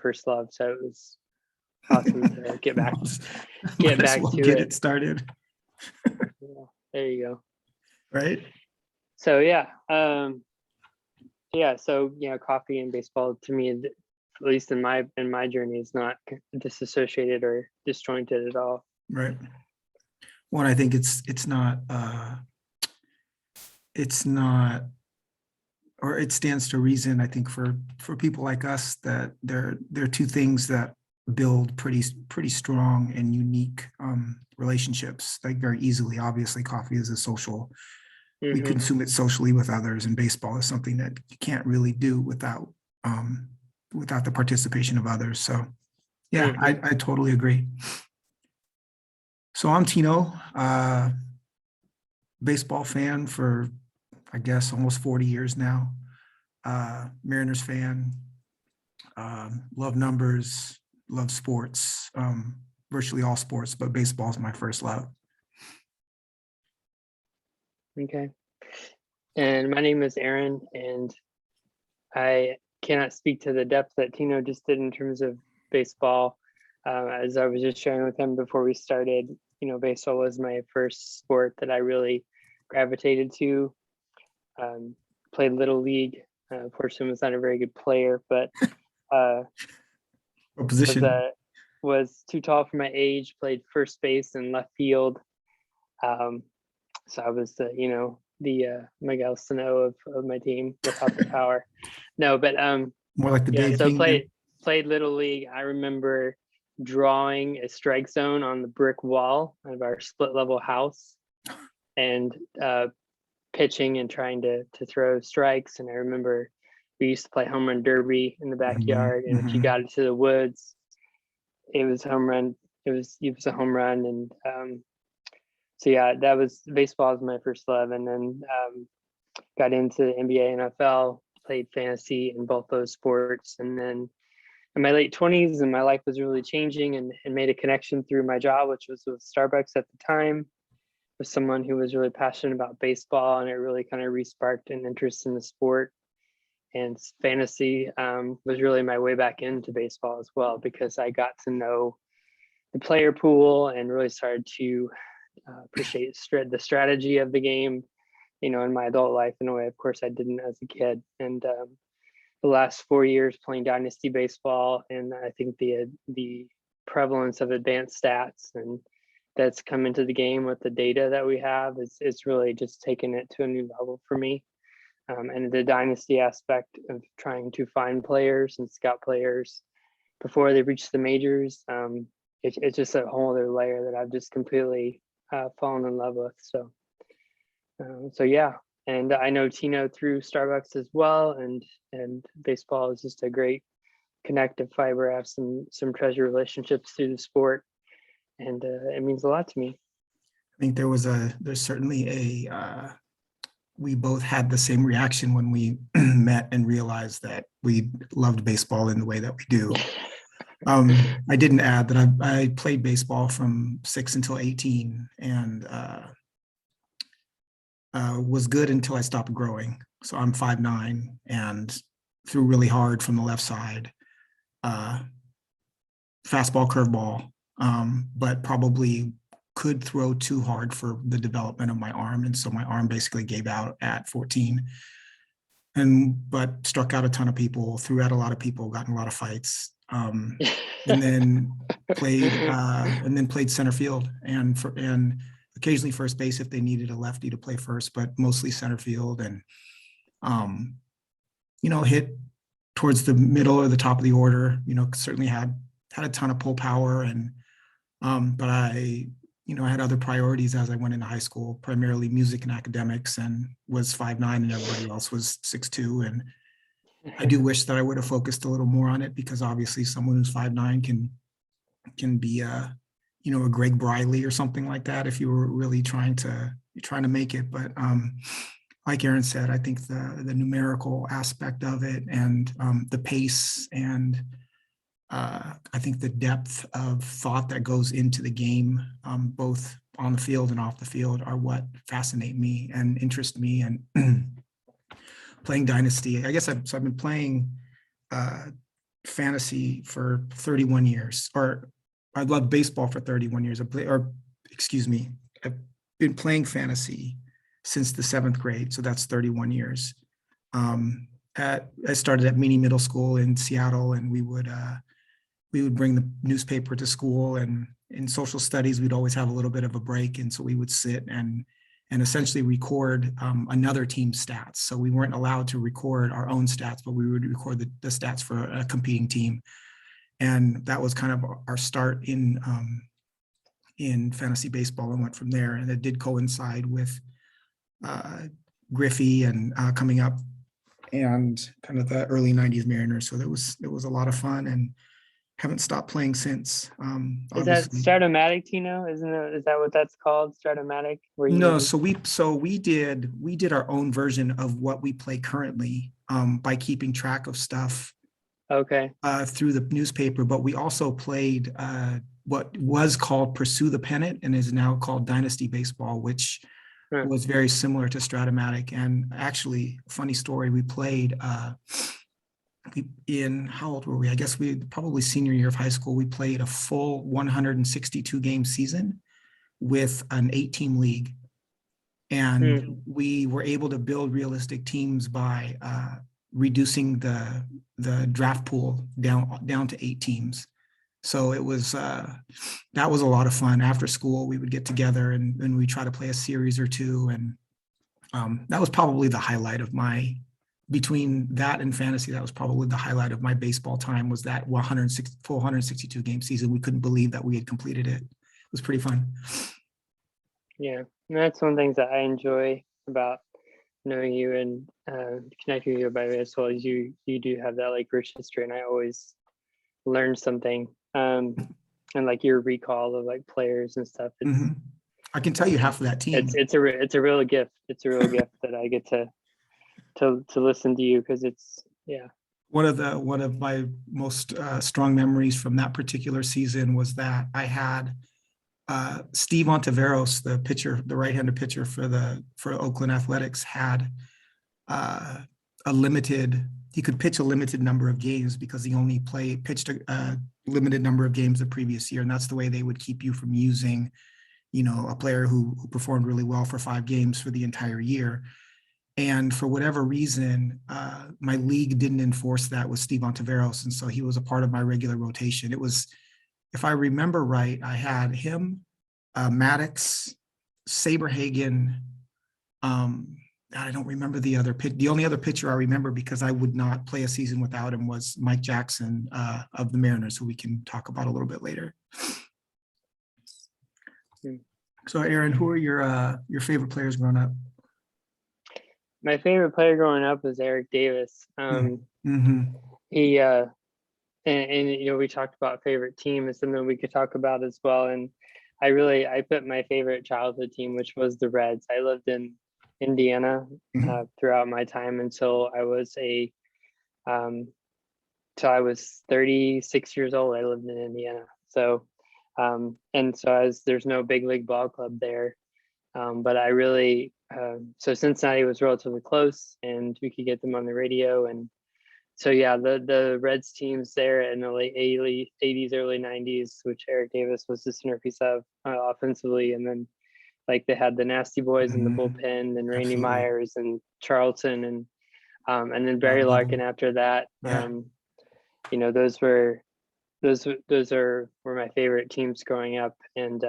first love. So it was awesome to get back Might as well to get it. it started. Yeah, there you go. Right. So so coffee and baseball to me, at least in my journey, is not disassociated or disjointed at all. Right. Well, I think it's not, or it stands to reason, I think, for people like us, that there are two things that build pretty strong and unique relationships, like very easily. Obviously, coffee is a social, we consume it socially with others, and baseball is something that you can't really do without the participation of others. So yeah, I totally agree. So I'm Tino, baseball fan for, I guess, almost 40 years now. Mariners fan, love numbers, love sports, virtually all sports, but baseball is my first love. Okay. And my name is Aaron, and I cannot speak to the depth that Tino just did in terms of baseball. As I was just sharing with him before we started, baseball was my first sport that I really gravitated to. Played Little League. Fortunately, was not a very good player, but what position? Was too tall for my age. Played first base and left field. So I was the Miguel Sano of my team without the power. No, but more like the Dave King. Played Little League. I remember drawing a strike zone on the brick wall of our split level house, and pitching and trying to throw strikes. And I remember we used to play home run derby in the backyard, and if you got into the woods, it was home run. It was a home run, and so yeah, that was baseball was my first love, and then got into NBA, NFL, played fantasy in both those sports, and then in my late 20s, and my life was really changing, and made a connection through my job, which was with Starbucks at the time, with someone who was really passionate about baseball, and it really kind of re-sparked an interest in the sport. And fantasy was really my way back into baseball as well, because I got to know the player pool and really started to appreciate the strategy of the game, in my adult life in a way, of course, I didn't as a kid. And the last 4 years playing dynasty baseball, and I think the prevalence of advanced stats and that's come into the game with the data that we have it's really just taken it to a new level for me. And the dynasty aspect of trying to find players and scout players before they reach the majors, it's just a whole other layer that I've just completely fallen in love with. So yeah, and I know Tino through Starbucks as well, and baseball is just a great connective fiber. I have some treasure relationships through the sport, and it means a lot to me. I think there's certainly we both had the same reaction when we met and realized that we loved baseball in the way that we do. I didn't add that I played baseball from 6 until 18, and was good until I stopped growing. So I'm 5'9", and threw really hard from the left side. Fastball, curveball, but probably could throw too hard for the development of my arm. And so my arm basically gave out at 14, but struck out a ton of people, threw out a lot of people, got in a lot of fights. And then played center field and occasionally first base if they needed a lefty to play first, but mostly center field, and hit towards the middle or the top of the order. Certainly had a ton of pull power, and but I had other priorities as I went into high school, primarily music and academics, and was 5'9", and everybody else was 6'2", and I do wish that I would have focused a little more on it, because obviously someone who's 5'9" can be a Greg Briley or something like that if you were really trying to make it. But like Aaron said, I think the numerical aspect of it, and the pace, and I think the depth of thought that goes into the game, both on the field and off the field, are what fascinate me and interest me. And playing Dynasty, I guess I've been playing fantasy for 31 years, or I loved baseball for 31 years. I've been playing fantasy since the 7th grade, so that's 31 years. I started at Meany Middle School in Seattle, and we would bring the newspaper to school, and in social studies, we'd always have a little bit of a break. And so we would sit and essentially record another team's stats. So we weren't allowed to record our own stats, but we would record the stats for a competing team. And that was kind of our start in fantasy baseball, and went from there. And it did coincide with Griffey and coming up, and kind of the early 90s Mariners. So it was a lot of fun, and haven't stopped playing since. Is that Stratomatic, Tino? Is that what that's called? Stratomatic? No, so we did our own version of what we play currently, by keeping track of stuff through the newspaper. But we also played what was called Pursue the Pennant and is now called Dynasty Baseball, which was very similar to Stratomatic. And actually, funny story, we played how old were we? I guess we probably senior year of high school. We played a full 162 game season with an 8-team league. And we were able to build realistic teams by reducing the draft pool down to 8 teams. So it was that was a lot of fun. After school, we would get together and we try to play a series or two. And that was probably the highlight of between that and fantasy, that was probably the highlight of my baseball time, was that 162 game season. We couldn't believe that we had completed it. It was pretty fun. Yeah, and that's one of the things that I enjoy about knowing you and connecting with you by as well, as you do have that like rich history, and I always learn something. And like your recall of like players and stuff. I can tell you half of that team. It's a real gift. It's a real gift that I get to listen to you, because it's one of my most strong memories from that particular season was that I had Steve Ontiveros, the right-handed pitcher for Oakland Athletics, had he could pitch a limited number of games because he only pitched a limited number of games the previous year, and that's the way they would keep you from using a player who performed really well for 5 games for the entire year. And for whatever reason, my league didn't enforce that with Steve Ontiveros. And so he was a part of my regular rotation. It was, if I remember right, I had him, Maddox, Saberhagen. I don't remember the other pitch. The only other pitcher I remember, because I would not play a season without him, was Mike Jackson of the Mariners, who we can talk about a little bit later. So Aaron, who are your favorite players growing up? My favorite player growing up was Eric Davis. He and we talked about favorite team is something we could talk about as well. And I put my favorite childhood team, which was the Reds. I lived in Indiana throughout my time until I was till I was 36 years old. I lived in Indiana. So there's no big league ball club there. But I really, so Cincinnati was relatively close, and we could get them on the radio. And so, yeah, the Reds teams there in the late 80s, early 90s, which Eric Davis was the centerpiece of offensively. And then like they had the Nasty Boys in the bullpen, and Randy Myers and Charlton, and then Barry Larkin after that. Those were my favorite teams growing up. And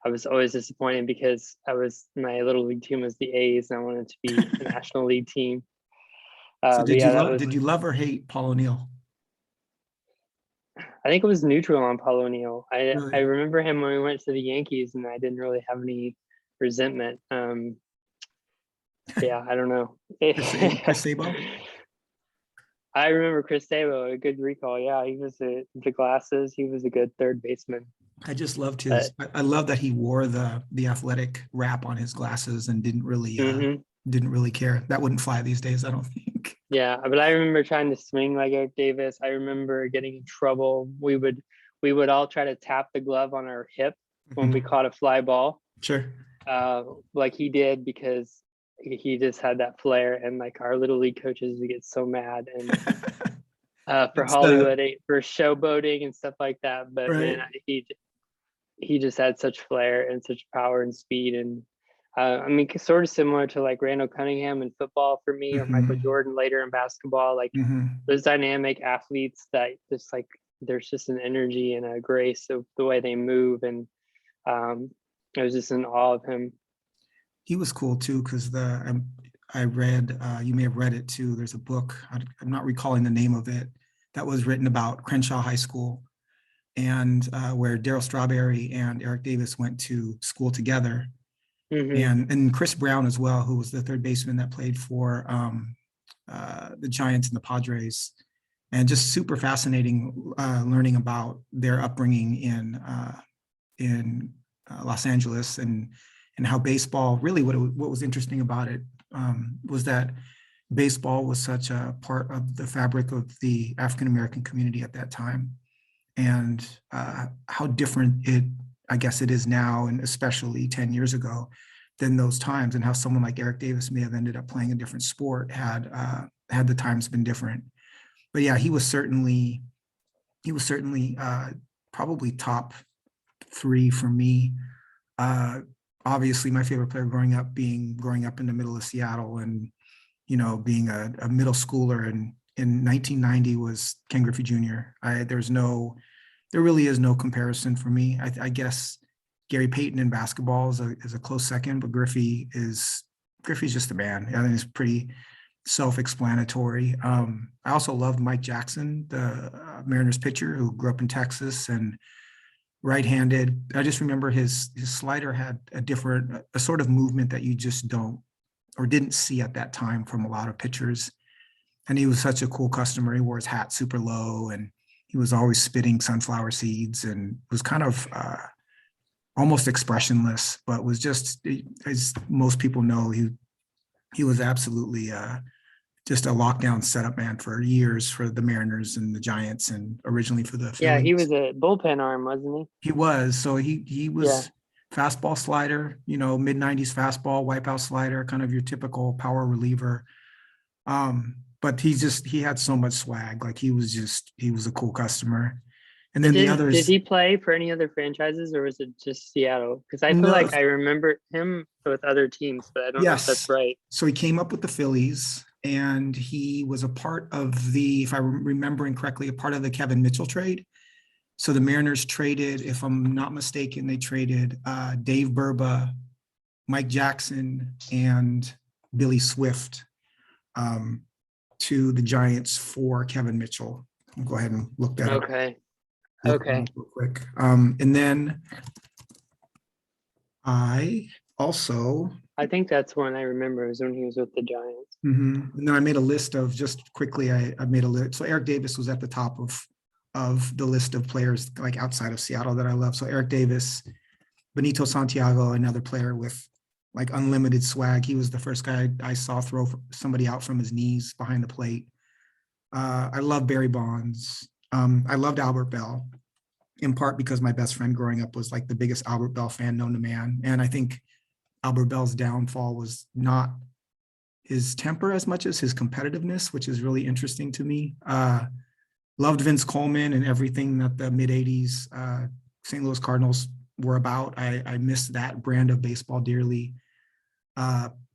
I was always disappointed because my little league team was the A's, and I wanted to be a National League team. So did you love or hate Paul O'Neill? I think it was neutral on Paul O'Neill. Really? I remember him when we went to the Yankees, and I didn't really have any resentment. Yeah, I don't know. Chris Sabo? I remember Chris Sabo, a good recall. Yeah, he was the glasses. He was a good third baseman. I just loved I love that he wore the athletic wrap on his glasses and didn't really care. That wouldn't fly these days, I don't think. Yeah, but I remember trying to swing like Eric Davis. I remember getting in trouble. We would all try to tap the glove on our hip when we caught a fly ball. Sure. Like he did, because he just had that flair, and like our little league coaches would get so mad. And for It's the Hollywood, for showboating and stuff like that. But man, right. he just had such flair and such power and speed. And I mean, sort of similar to like Randall Cunningham in football for me, or Michael Hmm. Jordan later in basketball. Like Hmm. those dynamic athletes that just like there's just an energy and a grace of the way they move, and I was just in awe of him. He was cool too because I read, you may have read it too. There's a book, I'm not recalling the name of it, that was written about Crenshaw High School, and where Daryl Strawberry and Eric Davis went to school together, Hmm. and Chris Brown as well, who was the third baseman that played for the Giants and the Padres, and just super fascinating learning about their upbringing in Los Angeles, and how baseball really what was interesting about it was that baseball was such a part of the fabric of the African American community at that time, and how different I guess it is now, and especially 10 years ago, than those times, and how someone like Eric Davis may have ended up playing a different sport had the times been different. But yeah, he was certainly probably top three for me. Uh, Obviously, my favorite player growing up in the middle of Seattle, and being a middle schooler in 1990 was Ken Griffey Jr. There really is no comparison for me. I guess Gary Payton in basketball is a close second, but Griffey's just a man. I think it's pretty self-explanatory. I also loved Mike Jackson, the Mariners pitcher who grew up in Texas and right-handed. I just remember his slider had a sort of movement that you just don't or didn't see at that time from a lot of pitchers. And he was such a cool customer. He wore his hat super low, and he was always spitting sunflower seeds, and was kind of almost expressionless, but was just, as most people know, he was absolutely just a lockdown setup man for years for the Mariners and the Giants, and originally for the Yeah, he Phillies. was a bullpen arm, wasn't he? He was. So he Yeah. was fastball slider, mid 90s fastball, wipeout slider, kind of your typical power reliever. But he had so much swag. Like he was a cool customer. And then the Did others, he play for any other franchises, or was it just Seattle? Because I feel no, like I remember him with other teams, but I don't know if that's yes. right. So he came up with the Phillies, and he was a part of if I'm remembering correctly, a part of the Kevin Mitchell trade. So the Mariners traded, if I'm not mistaken, they traded Dave Burba, Mike Jackson, and Billy Swift um, to the Giants for Kevin Mitchell. I'll go ahead and look that up. Okay. Look them Okay. up real quick. And then I also, I think that's when I remember was when he was with the Giants. and then I made a list of, just quickly, I made a list. So Eric Davis was at the top of the list of players like outside of Seattle that I love. So Eric Davis, Benito Santiago, another player with like unlimited swag. He was the first guy I saw throw somebody out from his knees behind the plate. I love Barry Bonds. I loved Albert Bell, in part because my best friend growing up was like the biggest Albert Bell fan known to man. And I think Albert Bell's downfall was not his temper as much as his competitiveness, which is really interesting to me. Loved Vince Coleman and everything that the mid 80s St. Louis Cardinals were about. I missed that brand of baseball dearly.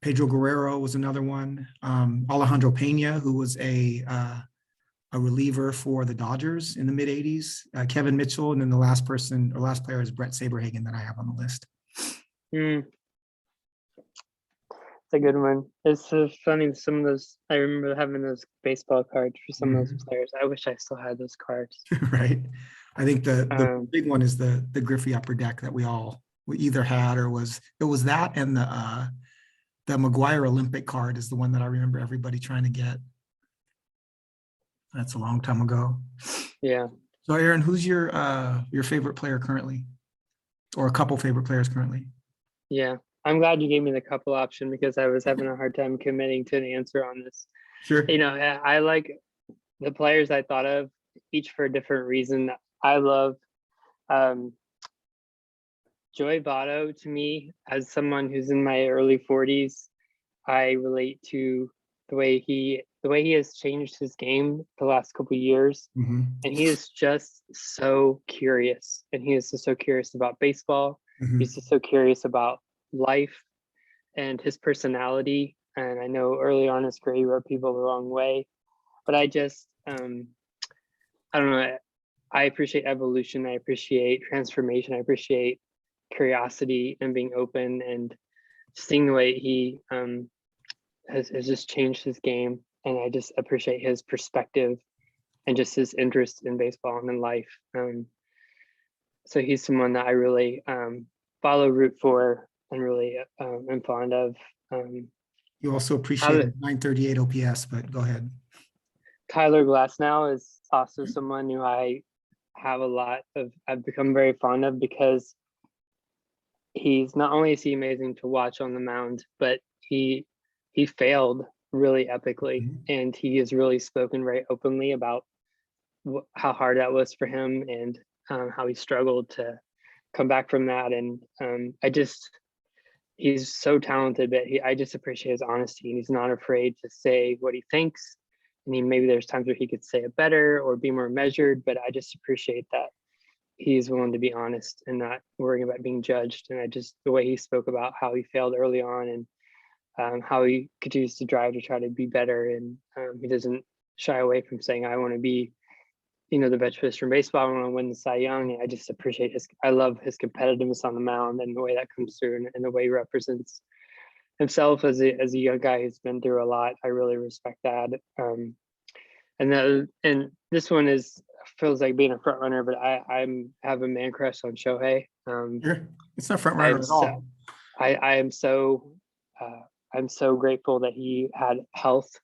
Pedro Guerrero was another one. Alejandro Pena, who was a reliever for the Dodgers in the mid 80s. Kevin Mitchell, and then the last player is Brett Saberhagen that I have on the list. Hmm. It's a good one. It's so funny. Some of those, I remember having those baseball cards for some of those players. I wish I still had those cards. Right. I think the Um, big one is the Griffey upper deck that we either had, or it was that, and the McGuire Olympic card is the one that I remember everybody trying to get. That's a long time ago. yeah. So Aaron, who's your favorite player currently, or a couple favorite players currently? Yeah. I'm glad you gave me the couple option because I was having a hard time committing to an answer on this. Sure. I like the players I thought of each for a different reason. I love Joey Votto. To me, as someone who's in my early 40s, I relate to the way he has changed his game the last couple of years, Mm-hmm. and he is just so curious, and he is just so curious about baseball. Mm-hmm. He's just so curious about life and his personality. And I know early on in his career he rubbed people the wrong way, but I just I don't know. I appreciate evolution. I appreciate transformation. I appreciate curiosity and being open, and seeing the way he has just changed his game. And I just appreciate his perspective and just his interest in baseball and in life. So he's someone that I really follow, root for, and really am fond of. You also How appreciate 938 OPS, but go ahead. Tyler Glasnow is also someone who I've become very fond of, because he's not only is he amazing to watch on the mound, but he failed really epically, Mhm. and he has really spoken very openly about how hard that was for him, and how he struggled to come back from that. And he's so talented, but I just appreciate his honesty, and he's not afraid to say what he thinks. I mean, maybe there's times where he could say it better or be more measured, but I just appreciate that he's willing to be honest and not worrying about being judged. And the way he spoke about how he failed early on, and how he continues to drive to try to be better. And he doesn't shy away from saying, I want to be, the best pitcher in baseball. I want to win the Cy Young. And I just appreciate I love his competitiveness on the mound, and the way that comes through, and the way he represents himself as a young guy who's been through a lot. I really respect that. And this one feels like being a front runner, but I have a man crush on Shohei. Sure. It's not front runner at all. I'm so grateful that he had health,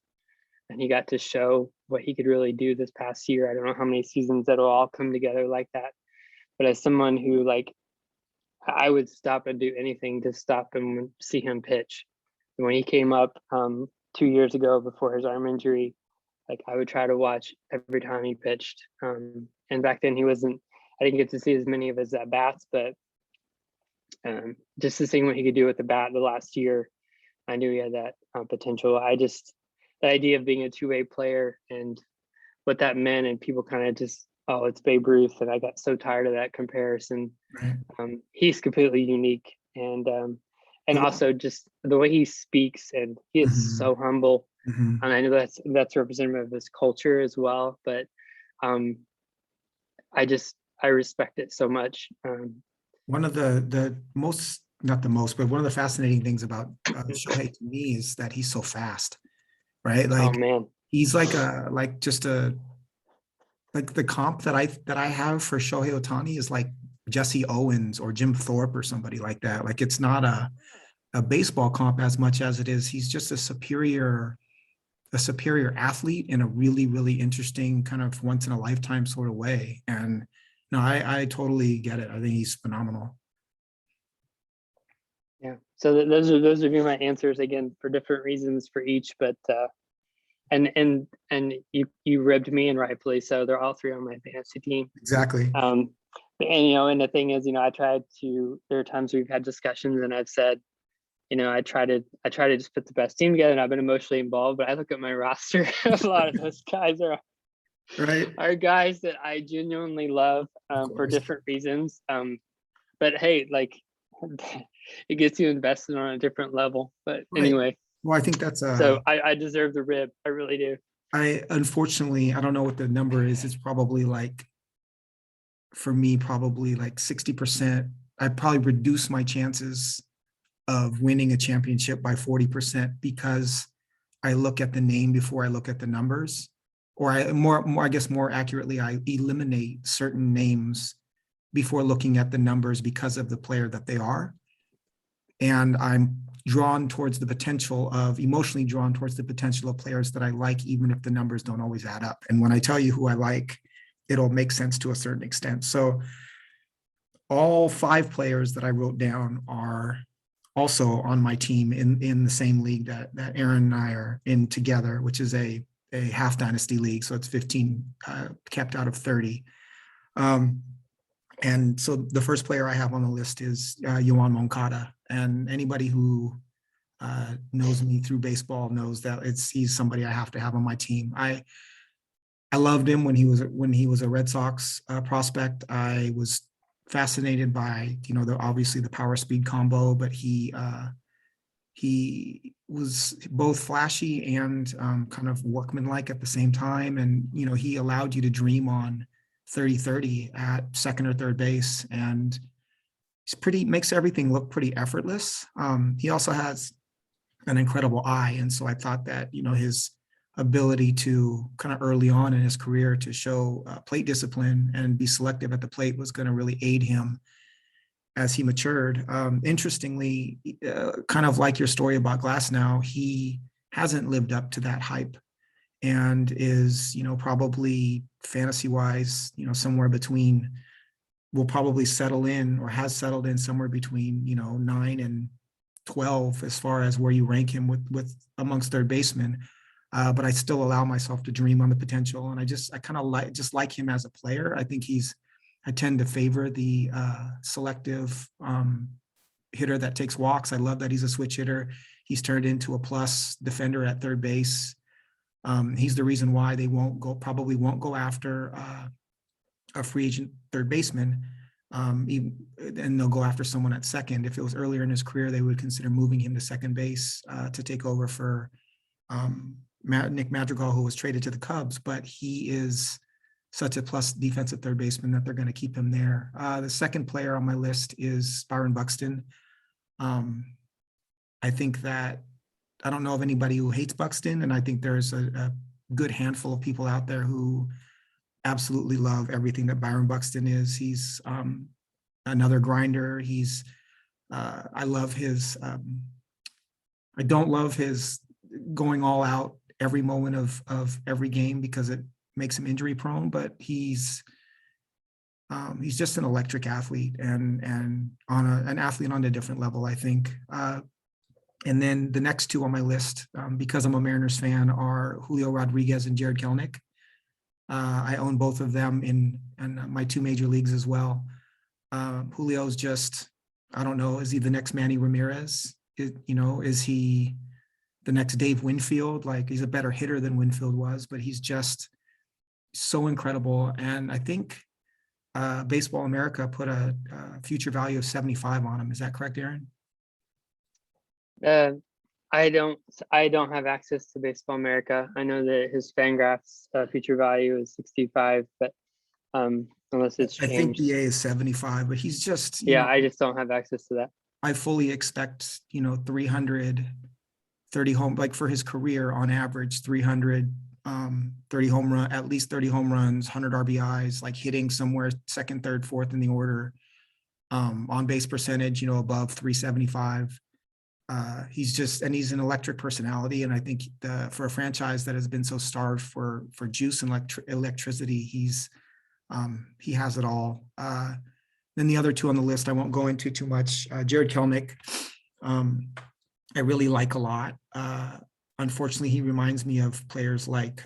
and he got to show what he could really do this past year. I don't know how many seasons that'll all come together like that, but as someone who, I would stop and do anything to stop him and see him pitch. And when he came up 2 years ago before his arm injury, I would try to watch every time he pitched. And back then I didn't get to see as many of his at bats, but just to see what he could do with the bat the last year, I knew he had that potential. The idea of being a two-way player and what that meant, and people kind of just, oh, it's Babe Ruth, and I got so tired of that comparison. Right. He's completely unique, and also just the way he speaks, and he is Mhm. so humble. Mhm. And I know that's representative of his culture as well, but I respect it so much. One of the most, not the most, but one of the fascinating things about Shohei to me is that he's so fast, right? Oh man, He's like the comp that I have for Shohei Ohtani is like Jesse Owens or Jim Thorpe or somebody like that. Like, it's not a baseball comp as much as it is he's just a superior athlete in a really, really interesting kind of once in a lifetime sort of way. And no, I totally get it. I think he's phenomenal. yeah. So those would be my answers, again, for different reasons for each, but and you ribbed me, and rightfully so. They're all three on my fantasy team. Exactly. And the thing is, there are times we've had discussions, and I've said, I try to just put the best team together, and I've been emotionally involved, but I look at my roster, a lot of those guys are guys that I genuinely love for different reasons. But hey, it gets you invested on a different level. But anyway, well, I think that's so I deserve the rib. I really do. Unfortunately, I don't know what the number is. It's probably for me, probably 60%. I probably reduce my chances of winning a championship by 40% because I look at the name before I look at the numbers, or I guess more accurately, I eliminate certain names before looking at the numbers because of the player that they are. And I'm emotionally drawn towards the potential of players that I like, even if the numbers don't always add up. And when I tell you who I like, it'll make sense to a certain extent. So all 5 players that I wrote down are also on my team in the same league that Aaron and I are in together, which is a half dynasty league. So it's 15 kept out of 30. And so the first player I have on the list is Yoan Moncada. And anybody who knows me through baseball knows that he's somebody I have to have on my team. I loved him when he was a Red Sox prospect. I was fascinated by, obviously the power speed combo, but he was both flashy and kind of workmanlike at the same time. And, he allowed you to dream on 30-30 at second or third base. And makes everything look pretty effortless. He also has an incredible eye. And so I thought that, his ability to kind of early on in his career to show plate discipline and be selective at the plate was going to really aid him as he matured. Interestingly, kind of like your story about Glasnow, he hasn't lived up to that hype and is, probably fantasy wise, somewhere between, will probably settle in or has settled in somewhere between, 9 and 12 as far as where you rank him with amongst third basemen. But I still allow myself to dream on the potential. And I kind of like him as a player. I think I tend to favor the selective hitter that takes walks. I love that he's a switch hitter. He's turned into a plus defender at third base. He's the reason why they probably won't go after a free agent third baseman. And they'll go after someone at second. If it was earlier in his career, they would consider moving him to second base to take over for Nick Madrigal, who was traded to the Cubs, but he is such a plus defensive third baseman that they're going to keep him there. The second player on my list is Byron Buxton. I think that I don't know of anybody who hates Buxton, and I think there's a good handful of people out there who absolutely love everything that Byron Buxton is. He's another grinder. I love his, I don't love his going all out every moment of every game because it makes him injury prone, but he's just an electric athlete and an athlete on a different level, I think. And then the next two on my list, because I'm a Mariners fan, are Julio Rodriguez and Jared Kelenic. I own both of them in my two major leagues as well. Julio's just, I don't know, is he the next Manny Ramirez? Is he the next Dave Winfield? Like, he's a better hitter than Winfield was, but he's just so incredible. And I think Baseball America put a future value of 75 on him. Is that correct, Aaron? I don't have access to Baseball America. I know that his Fangraphs future value is 65, but unless it's changed. I think BA is 75, but he's just, I just don't have access to that. I fully expect, 330 home, like for his career on average, 330 home run, at least 30 home runs, 100 RBIs, like hitting somewhere second, third, fourth in the order, on base percentage, above 375. He's an electric personality. And I think for a franchise that has been so starved for juice and electricity, he has it all. Then the other two on the list, I won't go into too much. Jared Kelenic, I really like a lot. Unfortunately, he reminds me of players like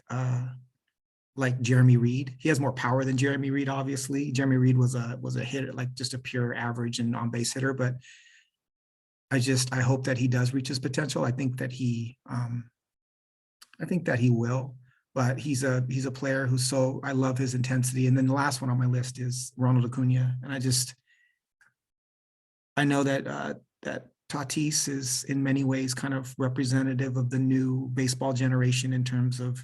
Jeremy Reed. He has more power than Jeremy Reed, obviously. Jeremy Reed was a hitter, like just a pure average and on base hitter, but I hope that he does reach his potential. I think that he will, but he's a player I love his intensity. And then the last one on my list is Ronald Acuna. And I know that Tatis is in many ways kind of representative of the new baseball generation in terms of,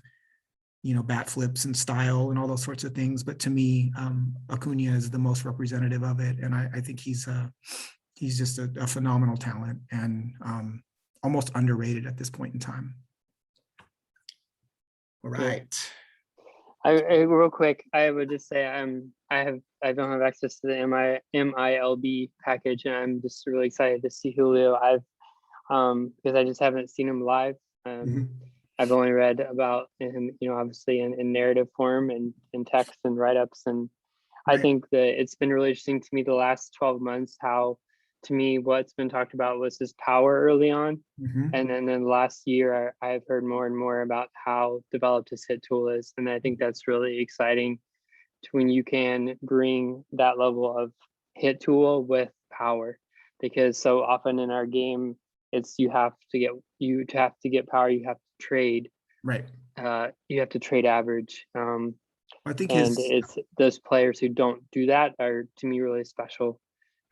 bat flips and style and all those sorts of things. But to me, Acuna is the most representative of it. And I think he's just a phenomenal talent and almost underrated at this point in time. All right. Real quick, I would just say I don't have access to the MILB package, and I'm just really excited to see Julio. Because I just haven't seen him live. I've only read about him, obviously in narrative form and in text and write-ups. And I think that it's been really interesting to me the last 12 months, how to me, what's been talked about was his power early on. And then last year, I've heard more and more about how developed his hit tool is. And I think that's really exciting when you can bring that level of hit tool with power, because so often in our game, It's you to have to get power, you have to trade. Right. You have to trade average. I think And his, it's those players who don't do that are, to me, really special.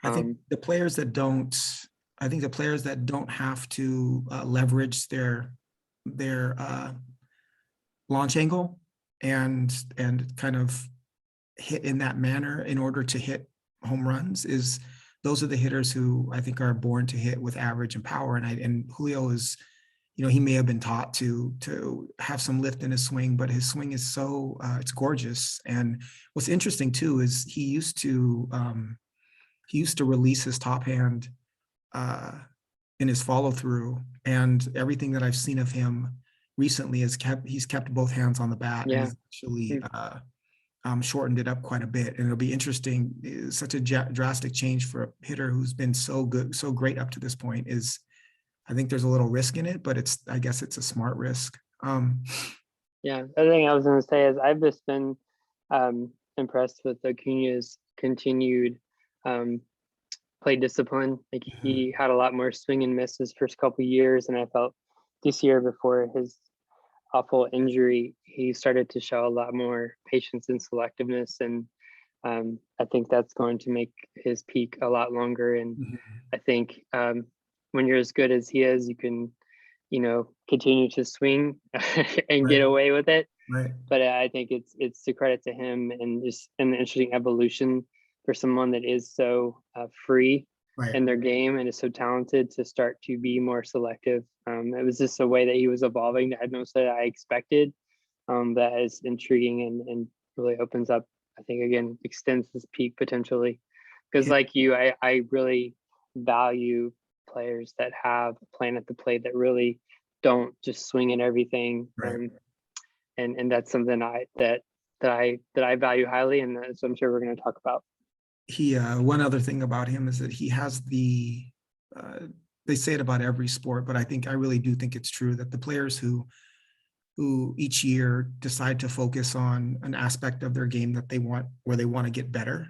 I think the players that don't, I think the players that don't have to leverage their launch angle and kind of hit in that manner in order to hit home runs is those are the hitters who I think are born to hit with average and power. And Julio is, you know, he may have been taught to have some lift in his swing, but his swing is so it's gorgeous. And what's interesting too is he used to release his top hand in his follow through, and everything that I've seen of him recently is he's kept both hands on the bat, and Yeah. he's actually shortened it up quite a bit. And it'll be interesting. Such a drastic change for a hitter who's been so good, so great up to this point. Is I think there's a little risk in it, but I guess it's a smart risk. Yeah, the other thing I was going to say is I've just been impressed with Acuna's continued play discipline. Like he had a lot more swing and miss his first couple years, and I felt this year before his awful injury, he started to show a lot more patience and selectiveness, and I think that's going to make his peak a lot longer. And I think when you're as good as he is, you can, continue to swing and get away with it. Right. But I think it's to credit to him and just an interesting evolution for someone that is so free in their game and is so talented to start to be more selective. It was just a way that he was evolving that I had no say I expected. That is intriguing and really opens up, I think, again, extends his peak potentially. Because like you, I really value players that have a plan at the plate that really don't just swing at everything. And that's something that I value highly, and so I'm sure we're going to talk about. One other thing about him is that he has they say it about every sport, but I really do think it's true that the players who each year decide to focus on an aspect of their game that they want to get better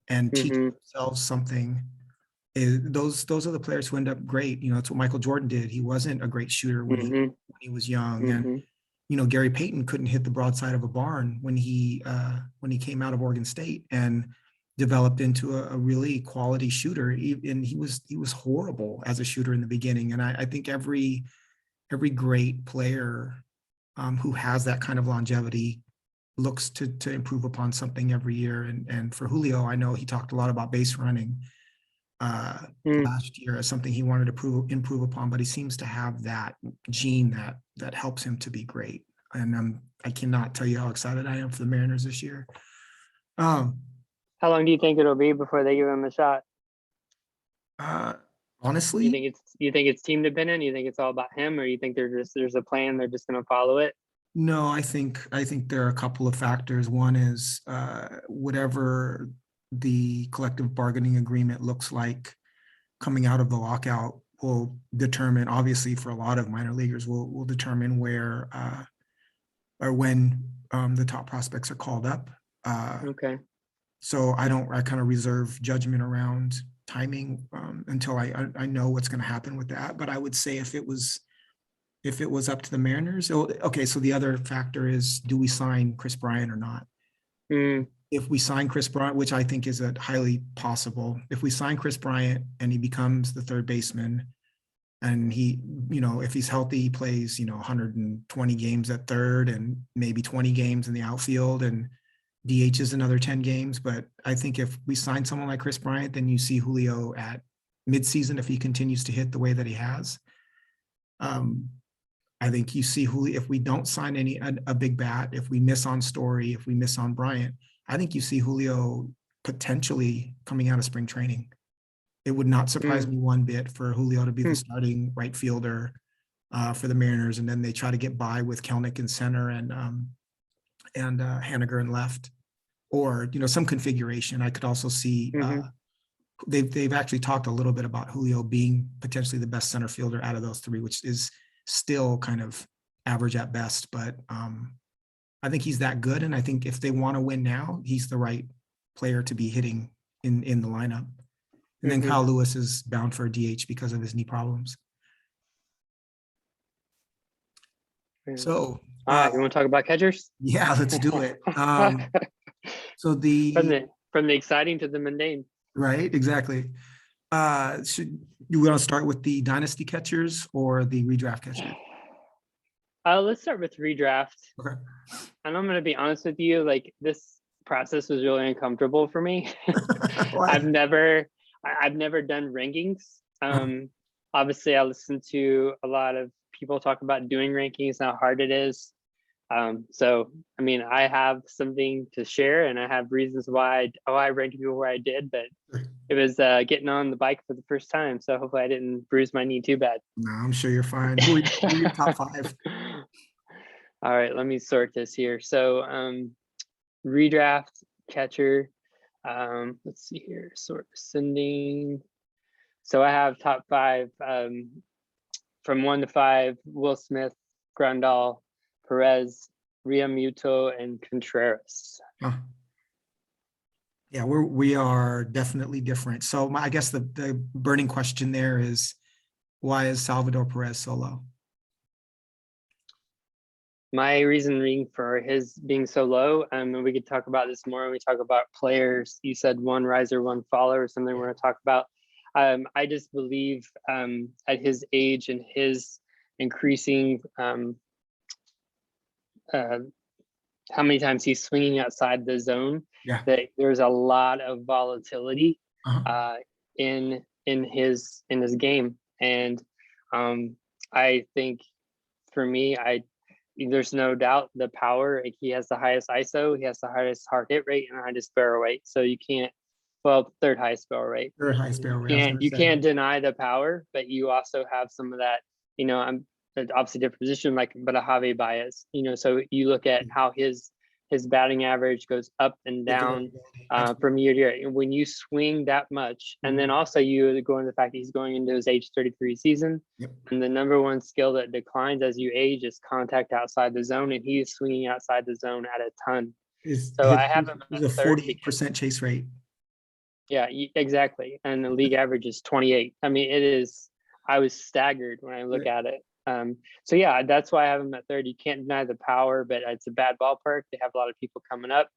and teach themselves something, those are the players who end up great. That's what Michael Jordan did. He wasn't a great shooter when he was young, and Gary Payton couldn't hit the broadside of a barn when he came out of Oregon State and developed into a really quality shooter. And he was horrible as a shooter in the beginning. And I think every great player who has that kind of longevity looks to improve upon something every year. And for Julio, I know he talked a lot about base running last year as something he wanted to improve upon, but he seems to have that gene that helps him to be great. And I cannot tell you how excited I am for the Mariners this year. How long do you think it'll be before they give him a shot? Honestly, you think it's team dependent? You think it's all about him, or you think there's a plan, they're just going to follow it? No, I think there are a couple of factors. One is whatever the collective bargaining agreement looks like coming out of the lockout will determine, obviously for a lot of minor leaguers, will determine where or when the top prospects are called up. Okay. So I kind of reserve judgment around timing until I know what's going to happen with that. But I would say if it was up to the Mariners, okay. So the other factor is, do we sign Chris Bryant or not? If we sign Chris Bryant, which I think is highly possible, if we sign Chris Bryant and he becomes the third baseman, and he, if he's healthy, he plays, 120 games at third and maybe 20 games in the outfield, and DH is another 10 games. But I think if we sign someone like Chris Bryant, then you see Julio at midseason if he continues to hit the way that he has. I think you see Julio, if we don't sign a big bat, if we miss on Story, if we miss on Bryant, I think you see Julio potentially coming out of spring training. It would not surprise me one bit for Julio to be the starting right fielder for the Mariners, and then they try to get by with Kelnick in center and Haniger in left, or some configuration. I could also see they've actually talked a little bit about Julio being potentially the best center fielder out of those three, which is still kind of average at best, but I think he's that good. And I think if they want to win now, he's the right player to be hitting in the lineup. And then Kyle Lewis is bound for a DH because of his knee problems. So, All right, you want to talk about catchers? yeah, let's do it. So From the exciting to the mundane. right, exactly. Should you want to start with the dynasty catchers or the redraft catchers? Let's start with redraft. Okay. And I'm gonna be honest with you, like this process was really uncomfortable for me. Why? I've never done rankings. Obviously I listen to a lot of people talk about doing rankings, how hard it is. So I mean, I have something to share and I have reasons why I ranked people where I did, but it was getting on the bike for the first time. So hopefully I didn't bruise my knee too bad. No, I'm sure you're fine. Who are your top five? All right, let me sort this here. So redraft catcher. Let's see here, sort ascending. So I have top five from 1 to 5: Will Smith, Grandal, Perez, Realmuto, and Contreras. Huh. Yeah, we are definitely different. So I guess the burning question there is, why is Salvador Perez so low? My reasoning for his being so low, and we could talk about this more when we talk about players. You said one riser, one faller, or something we're going to talk about. I just believe at his age and his increasing, how many times he's swinging outside the zone, Yeah. that there's a lot of volatility Uh-huh. in his game, and I think for me, there's no doubt the power. Like, he has the highest ISO, he has the highest hard hit rate, and the highest barrel rate. So you can't, well, third highest barrel rate. Third highest barrel rate. You can't deny the power, but you also have some of that. I'm obviously different position, like, but a Javi bias. So you look at how his batting average goes up and down from year to year. And when you swing that much, and then also you go into the fact that he's going into his age 33 season, and the number one skill that declines as you age is contact outside the zone, and he's swinging outside the zone at a ton. So I have him at a 48% chase rate. Yeah, exactly. And the league average is 28. I mean, it is. I was staggered when I look at it. So yeah, that's why I have him at third. You can't deny the power, but it's a bad ballpark. They have a lot of people coming up.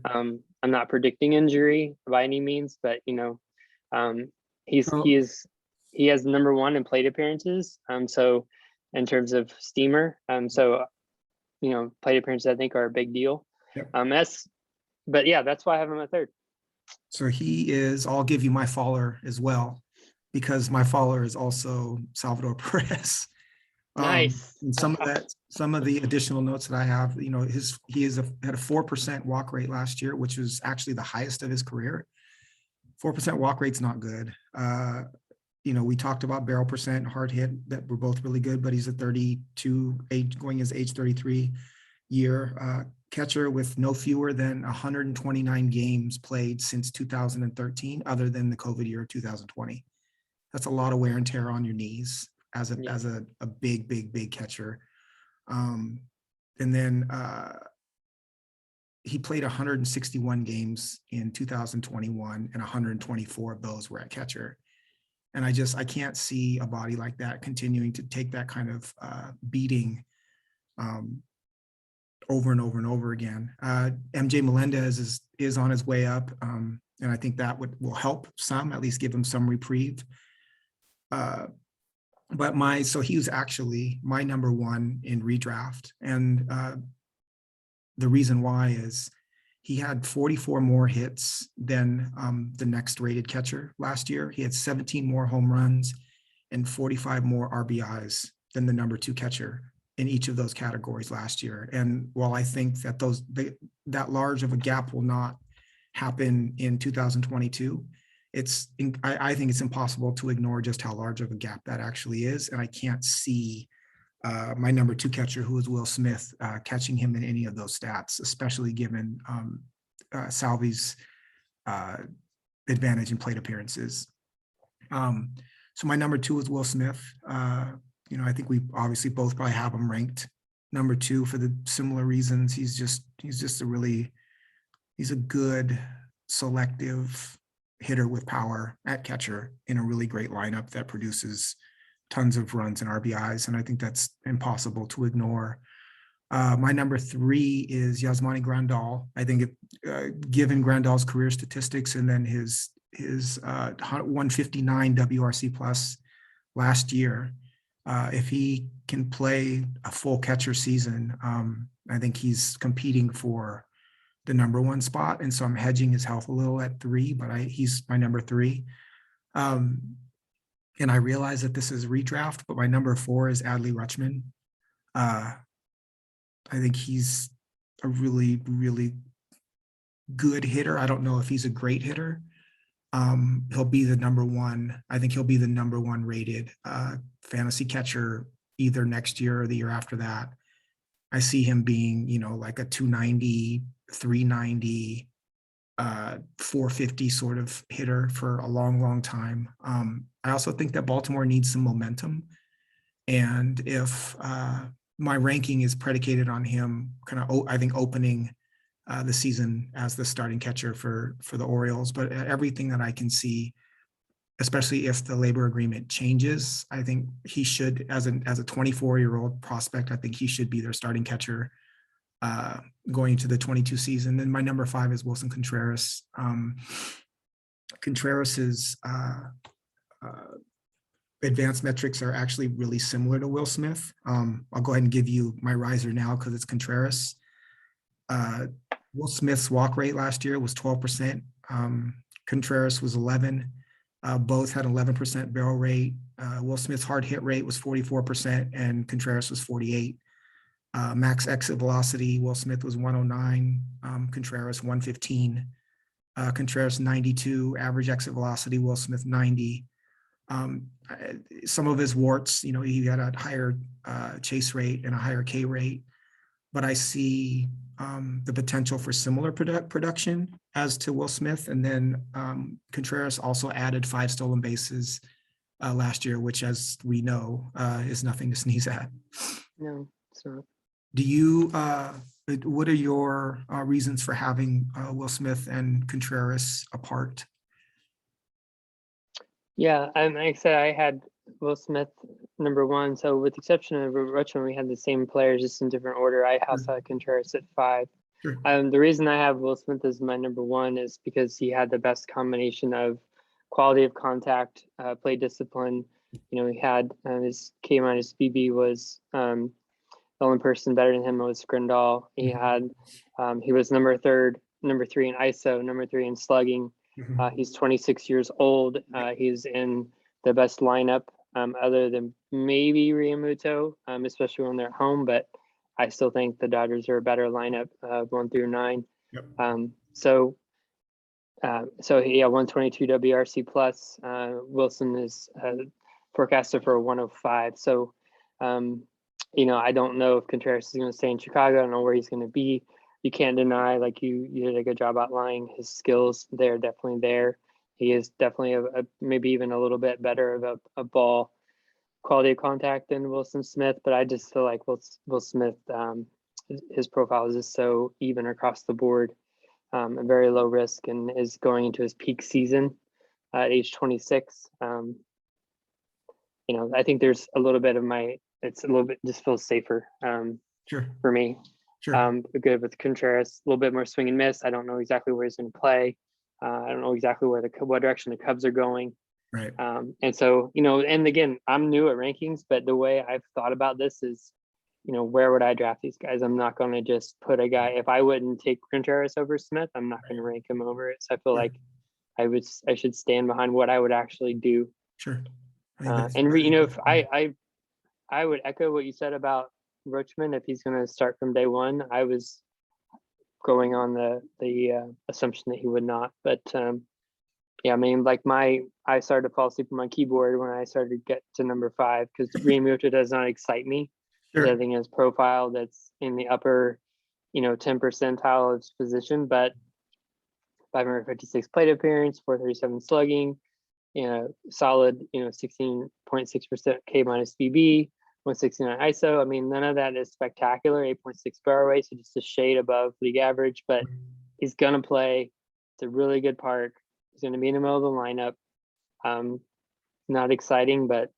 I'm not predicting injury by any means, but he has number one in plate appearances. So in terms of steamer, plate appearances I think are a big deal. But yeah, that's why I have him at third. So he is, I'll give you my faller as well, because my faller is also Salvador Perez. Nice. And some of the additional notes that I have, he had a 4% walk rate last year, which was actually the highest of his career. 4% walk rate's not good. We talked about barrel percent, hard hit, that were both really good, but he's a 32 age, going his age 33 year catcher with no fewer than 129 games played since 2013, other than the COVID year of 2020. That's a lot of wear and tear on your knees as a big catcher. And then he played 161 games in 2021, and 124 of those were at catcher. And I can't see a body like that continuing to take that kind of beating over and over and over again. MJ Melendez is on his way up, and I think that will help some, at least give him some reprieve. So he was actually my number one in redraft, and the reason why is he had 44 more hits than the next rated catcher last year. He had 17 more home runs and 45 more RBIs than the number two catcher in each of those categories last year. And while I think that that large of a gap will not happen in 2022, I think it's impossible to ignore just how large of a gap that actually is. And I can't see my number two catcher, who is Will Smith, catching him in any of those stats, especially given Salvi's advantage in plate appearances. So my number two is Will Smith. I think we obviously both probably have him ranked number two for the similar reasons. He's a good selective hitter with power at catcher in a really great lineup that produces tons of runs and RBIs. And I think that's impossible to ignore. My number 3 is Yasmani Grandal. I think given Grandal's career statistics and then his 159 WRC plus last year, if he can play a full catcher season, I think he's competing for the number 1 spot. And so I'm hedging his health a little at 3, but he's my number 3. And I realize that this is redraft, but my number 4 is Adley Rutschman. I think he's a really, really good hitter. I don't know if he's a great hitter. He'll be the number 1. I think he'll be the number 1 rated fantasy catcher either next year or the year after that. I see him being, like a 290, 390, 450 sort of hitter for a long, long time. I also think that Baltimore needs some momentum. And if my ranking is predicated on him I think opening the season as the starting catcher for the Orioles, but everything that I can see, especially if the labor agreement changes, I think he should, as a 24-year-old prospect, I think he should be their starting catcher going into the 22 season. And my number 5 is Wilson Contreras. Contreras's advanced metrics are actually really similar to Will Smith. I'll go ahead and give you my riser now because it's Contreras. Will Smith's walk rate last year was 12%. Contreras was 11. Both had 11% barrel rate. Will Smith's hard hit rate was 44% and Contreras was 48. Max exit velocity, Will Smith was 109, Contreras 115. Contreras 92, average exit velocity, Will Smith 90. Some of his warts, he had a higher chase rate and a higher K rate, but I see the potential for similar production as to Will Smith. And then Contreras also added 5 stolen bases last year, which, as we know, is nothing to sneeze at. No, it's not. Do you, what are your reasons for having Will Smith and Contreras apart? Yeah, like I said, I had Will Smith number 1. So with the exception of Rutschman, we had the same players, just in different order. I also had Contreras at 5. Sure. The reason I have Will Smith as my number 1 is because he had the best combination of quality of contact, play discipline. He had his K minus BB was the only person better than him was Grandal. He had he was number 3 in ISO, number 3 in slugging. He's 26 years old. He's in the best lineup other than maybe Realmuto, especially when they're at home. But I still think the Dodgers are a better lineup 1 through 9. Yep. So 122 WRC plus. Wilson is forecasted for 105. So I don't know if Contreras is going to stay in Chicago. I don't know where he's going to be. You can't deny, like you did a good job outlining his skills. They're definitely there. He is definitely maybe even a little bit better of a ball quality of contact than Wilson Smith. But I just feel like Will Smith, his profile is just so even across the board, a very low risk, and is going into his peak season at age 26. I think there's a little bit of it's a little bit just feels safer Sure. for me. Sure. Good with Contreras, a little bit more swing and miss. I don't know exactly where he's going to play. I don't know exactly what direction the Cubs are going. Right. And so, and again, I'm new at rankings, but the way I've thought about this is, where would I draft these guys? I'm not going to just put a guy, if I wouldn't take Contreras over Smith, I'm not going to rank him over it. So I feel like I should stand behind what I would actually do. Sure. If I would echo what you said about Rutschman. If he's going to start from day 1, I was going on the assumption that he would not. But I started to fall asleep on my keyboard when I started to get to number 5 because Realmuto does not excite me. Sure. I think his profile that's in the upper, 10 percentile of his position, but 556 plate appearance, 437 slugging, solid, 16.6% K minus BB, 169 ISO. I mean, none of that is spectacular. 8.6 barrel rate, so just a shade above league average, but he's gonna play. It's a really good park. He's gonna be in the middle of the lineup. Not exciting, but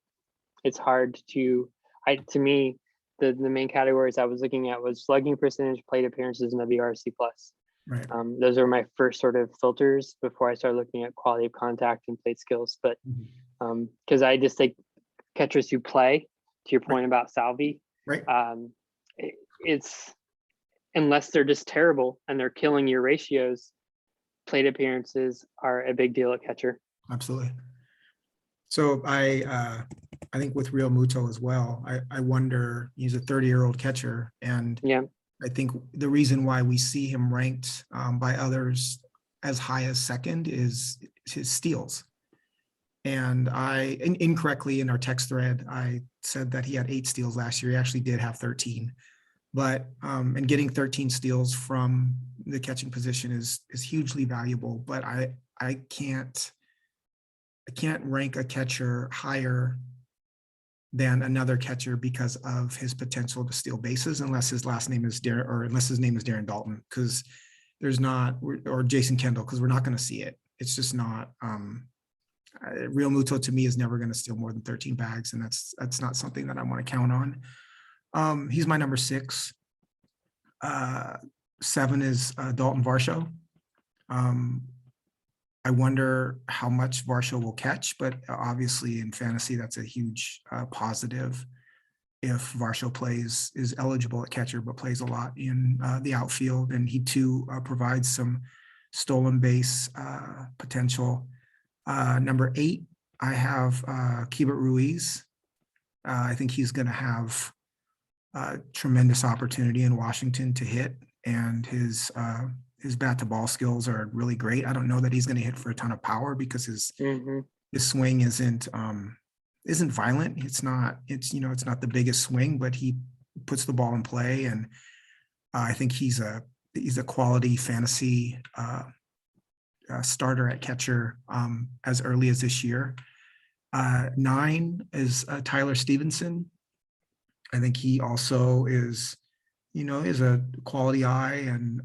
it's hard to me, the main categories I was looking at was slugging percentage, plate appearances, and WRC plus. Right. Those are my first sort of filters before I started looking at quality of contact and plate skills. But because I just think catchers who play, to your point about Salvi, Right. It's unless they're just terrible and they're killing your ratios, plate appearances are a big deal at catcher. Absolutely. So I think with Real Muto as well, I wonder, he's a 30-year-old catcher, and Yeah. I think the reason why we see him ranked by others as high as second is his steals. And I incorrectly in our text thread, I said that he had 8 steals last year. He actually did have 13, but and getting 13 steals from the catching position is hugely valuable. But I can't rank a catcher higher than another catcher because of his potential to steal bases, unless his last name is Darren, or unless his name is Darren Dalton, because there's not, or Jason Kendall, because we're not going to see it. It's just not. Real Muto to me is never going to steal more than 13 bags, and that's not something that I want to count on. He's my number 6. 7 is Dalton Varsho. I wonder how much Varsho will catch, but obviously in fantasy, that's a huge positive if Varsho is eligible at catcher, but plays a lot in the outfield. And he too provides some stolen base potential. Number 8, I have Keibert Ruiz. I think he's going to have tremendous opportunity in Washington to hit, and his bat to ball skills are really great. I don't know that he's going to hit for a ton of power because his swing isn't violent. It's not the biggest swing, but he puts the ball in play, and I think he's a quality fantasy starter at catcher as early as this year. 9 is Tyler Stevenson. I think he also is a quality eye, and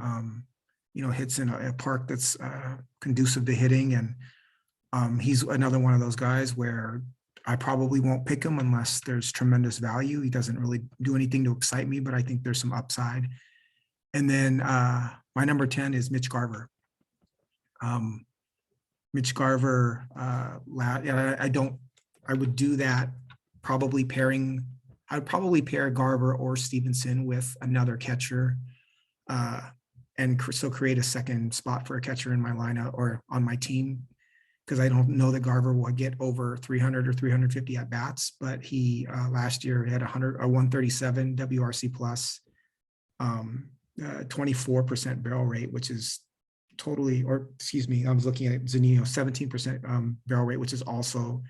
hits in a park that's conducive to hitting. And he's another one of those guys where I probably won't pick him unless there's tremendous value. He doesn't really do anything to excite me, but I think there's some upside. And then my number 10 is Mitch Garver. Mitch Garver, I would do that probably I'd probably pair Garver or Stevenson with another catcher, and so create a second spot for a catcher in my lineup or on my team, because I don't know that Garver will get over 300 or 350 at bats, but he last year had 137 WRC plus, 24% barrel rate, which is totally, or excuse me, I was looking at Zunino, 17% barrel rate, which is also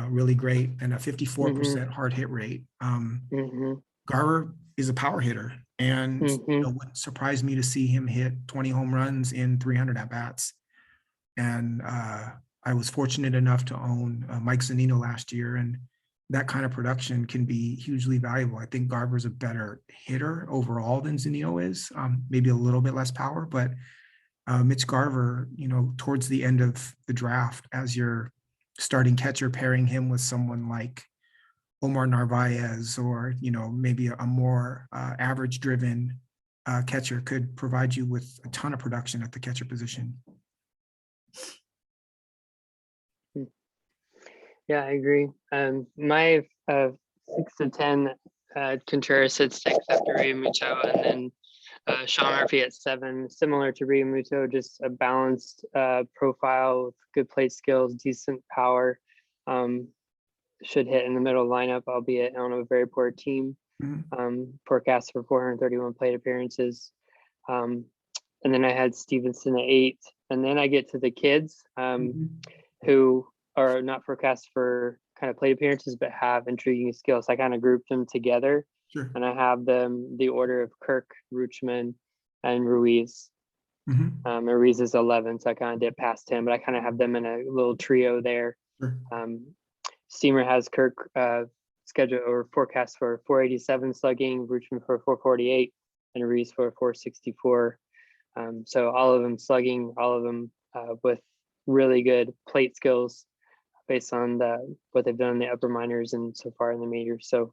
really great, and a 54% hard hit rate. Garver is a power hitter, and it wouldn't surprise me to see him hit 20 home runs in 300 at bats. And I was fortunate enough to own Mike Zunino last year, and that kind of production can be hugely valuable. I think Garver's a better hitter overall than Zunino is, maybe a little bit less power, but Mitch Garver, towards the end of the draft, as your starting catcher, pairing him with someone like Omar Narvaez, or maybe a more average driven catcher, could provide you with a ton of production at the catcher position. Yeah, I agree. My 6 to 10, Contreras at 6 after Realmuto, and then Sean Murphy at 7, similar to Realmuto, just a balanced profile with good plate skills, decent power. Should hit in the middle lineup, albeit on a very poor team. Forecast for 431 plate appearances. And then I had Stevenson at 8. And then I get to the kids who are not forecast for kind of plate appearances, but have intriguing skills. I kind of grouped them together. Sure. And I have them the order of Kirk, Ruchman, and Ruiz. And Ruiz is 11, so I kind of did past him, but I kind of have them in a little trio there. Sure. Steamer has Kirk scheduled or forecast for 487 slugging, Ruchman for 448, and Ruiz for 464. So all of them slugging, all of them with really good plate skills based on what they've done in the upper minors and so far in the majors. So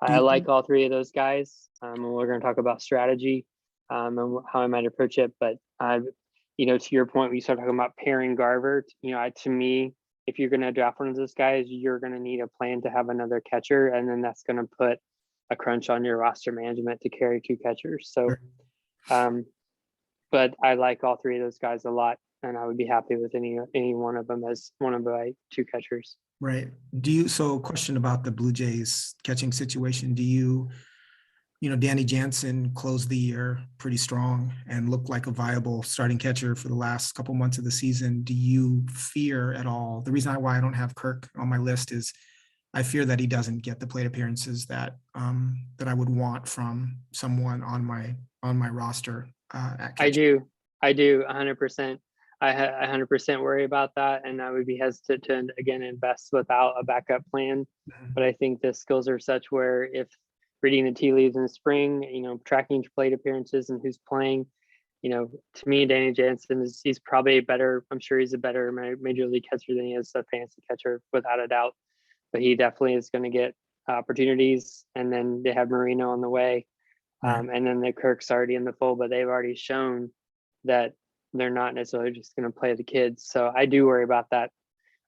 Do I you like think, all three of those guys. And we're going to talk about strategy and how I might approach it. But to your point, when you start talking about pairing Garver, to me, if you're going to draft one of those guys, you're going to need a plan to have another catcher, and then that's going to put a crunch on your roster management to carry two catchers. So, but I like all three of those guys a lot, and I would be happy with any one of them as one of my two catchers. right? So question about the Blue Jays catching situation. Danny Jansen closed the year pretty strong and looked like a viable starting catcher for the last couple months of the season. Do you fear at all? The reason why I don't have Kirk on my list is I fear that he doesn't get the plate appearances that I would want from someone on my roster at catcher. I do 100%. I 100% worry about that, and I would be hesitant to again invest without a backup plan. Mhm. But I think the skills are such where if reading the tea leaves in the spring, tracking plate appearances and who's playing, to me, Danny Jansen he's probably better. I'm sure he's a better major league catcher than he is a fantasy catcher without a doubt. But he definitely is going to get opportunities, and then they have Marino on the way, Right. and then the Kirk's already in the fold, but they've already shown that they're not necessarily just going to play the kids. So I do worry about that.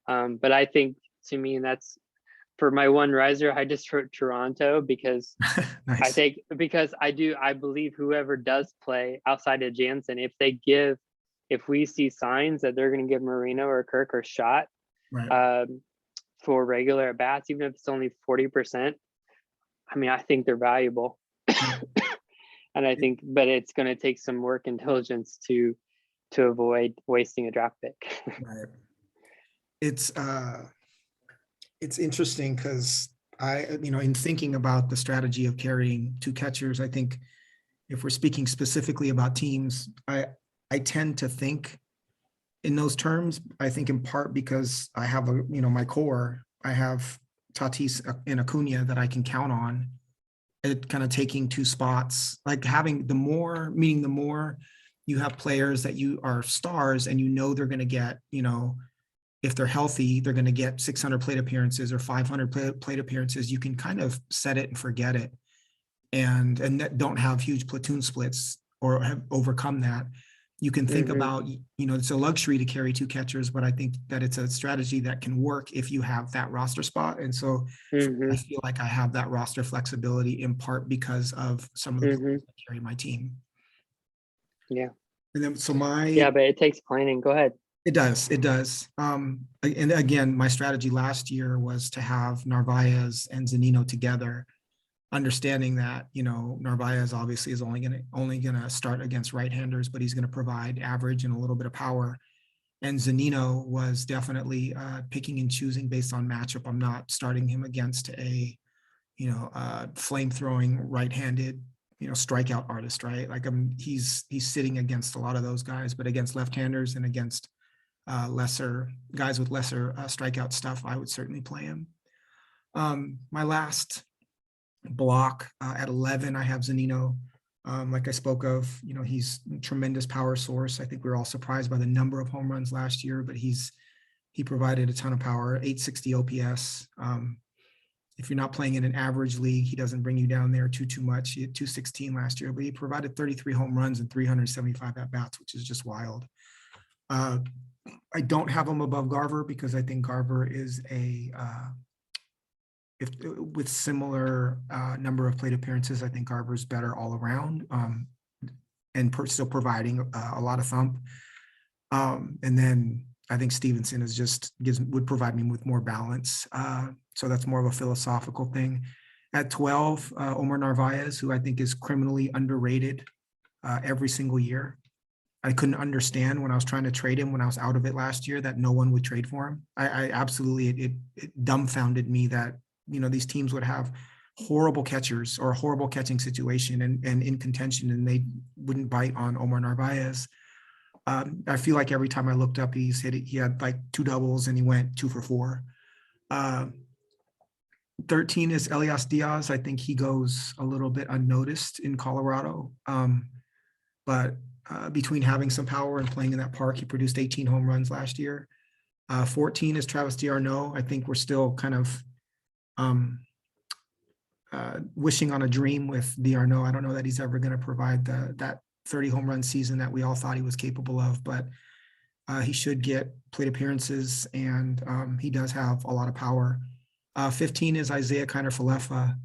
But I think to me, that's for my one riser, I just wrote Toronto because Nice. I believe whoever does play outside of Jansen, if we see signs that they're going to give Marino or Kirk a shot Right. for regular at bats, even if it's only 40%, I think they're valuable. And I think, but it's going to take some work and diligence to avoid wasting a draft pick. Right. It's interesting because in thinking about the strategy of carrying two catchers, I think if we're speaking specifically about teams, I tend to think in those terms. I think in part because I have my core, I have Tatis and Acuna that I can count on. It kind of taking two spots, like having the more you have players that you are stars and they're going to get, if they're healthy, they're going to get 600 plate appearances or 500 plate appearances. You can kind of set it and forget it, and that don't have huge platoon splits or have overcome that. You can think about, it's a luxury to carry two catchers, but I think that it's a strategy that can work if you have that roster spot. And so I feel like I have that roster flexibility in part because of some of the players that carry my team. Yeah. And then, but it takes planning. Go ahead. It does. And again, my strategy last year was to have Narvaez and Zunino together, understanding that, Narvaez obviously is only gonna start against right-handers, but he's gonna provide average and a little bit of power. And Zunino was definitely picking and choosing based on matchup. I'm not starting him against a flame-throwing right-handed strikeout artist, right? Like he's sitting against a lot of those guys, but against left-handers and against lesser guys with lesser strikeout stuff, I would certainly play him. My last block at 11, I have Zunino. Like I spoke of, he's a tremendous power source. I think we were all surprised by the number of home runs last year, but he provided a ton of power, 860 OPS. If you're not playing in an average league, he doesn't bring you down there too much. He had 216 last year, but he provided 33 home runs and 375 at-bats, which is just wild. I don't have him above Garver because I think Garver is with similar number of plate appearances, I think Garver's better all around, and still providing a lot of thump. And then I think Stevenson would provide me with more balance. So that's more of a philosophical thing. At 12, Omar Narvaez, who I think is criminally underrated every single year. I couldn't understand when I was trying to trade him when I was out of it last year that no one would trade for him. I absolutely, it dumbfounded me that, these teams would have horrible catchers or a horrible catching situation and in contention, and they wouldn't bite on Omar Narvaez. I feel like every time I looked up, he had like 2 doubles and he went 2 for 4. 13 is Elias Diaz. I think he goes a little bit unnoticed in Colorado. But between having some power and playing in that park, he produced 18 home runs last year. 14 is Travis d'Arnaud. I think we're still kind of wishing on a dream with d'Arnaud. I don't know that he's ever going to provide that 30 home run season that we all thought he was capable of, but he should get plate appearances, and he does have a lot of power. 15 is Isaiah Kiner-Falefa,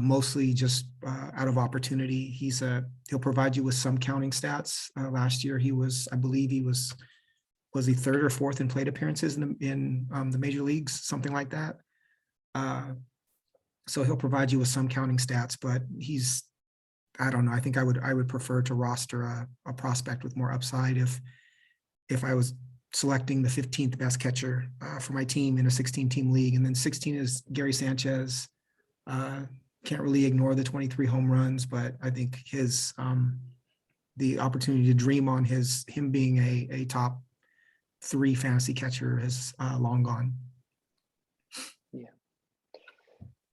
mostly just out of opportunity. He'll provide you with some counting stats. Last year, I believe he was he third or fourth in plate appearances in the major leagues, something like that. So he'll provide you with some counting stats, but I don't know. I think I would prefer to roster a prospect with more upside if I was selecting the 15th best catcher for my team in a 16-team league. And then 16 is Gary Sanchez. Can't really ignore the 23 home runs, but I think the opportunity to dream on him being a top 3 fantasy catcher is long gone. Yeah.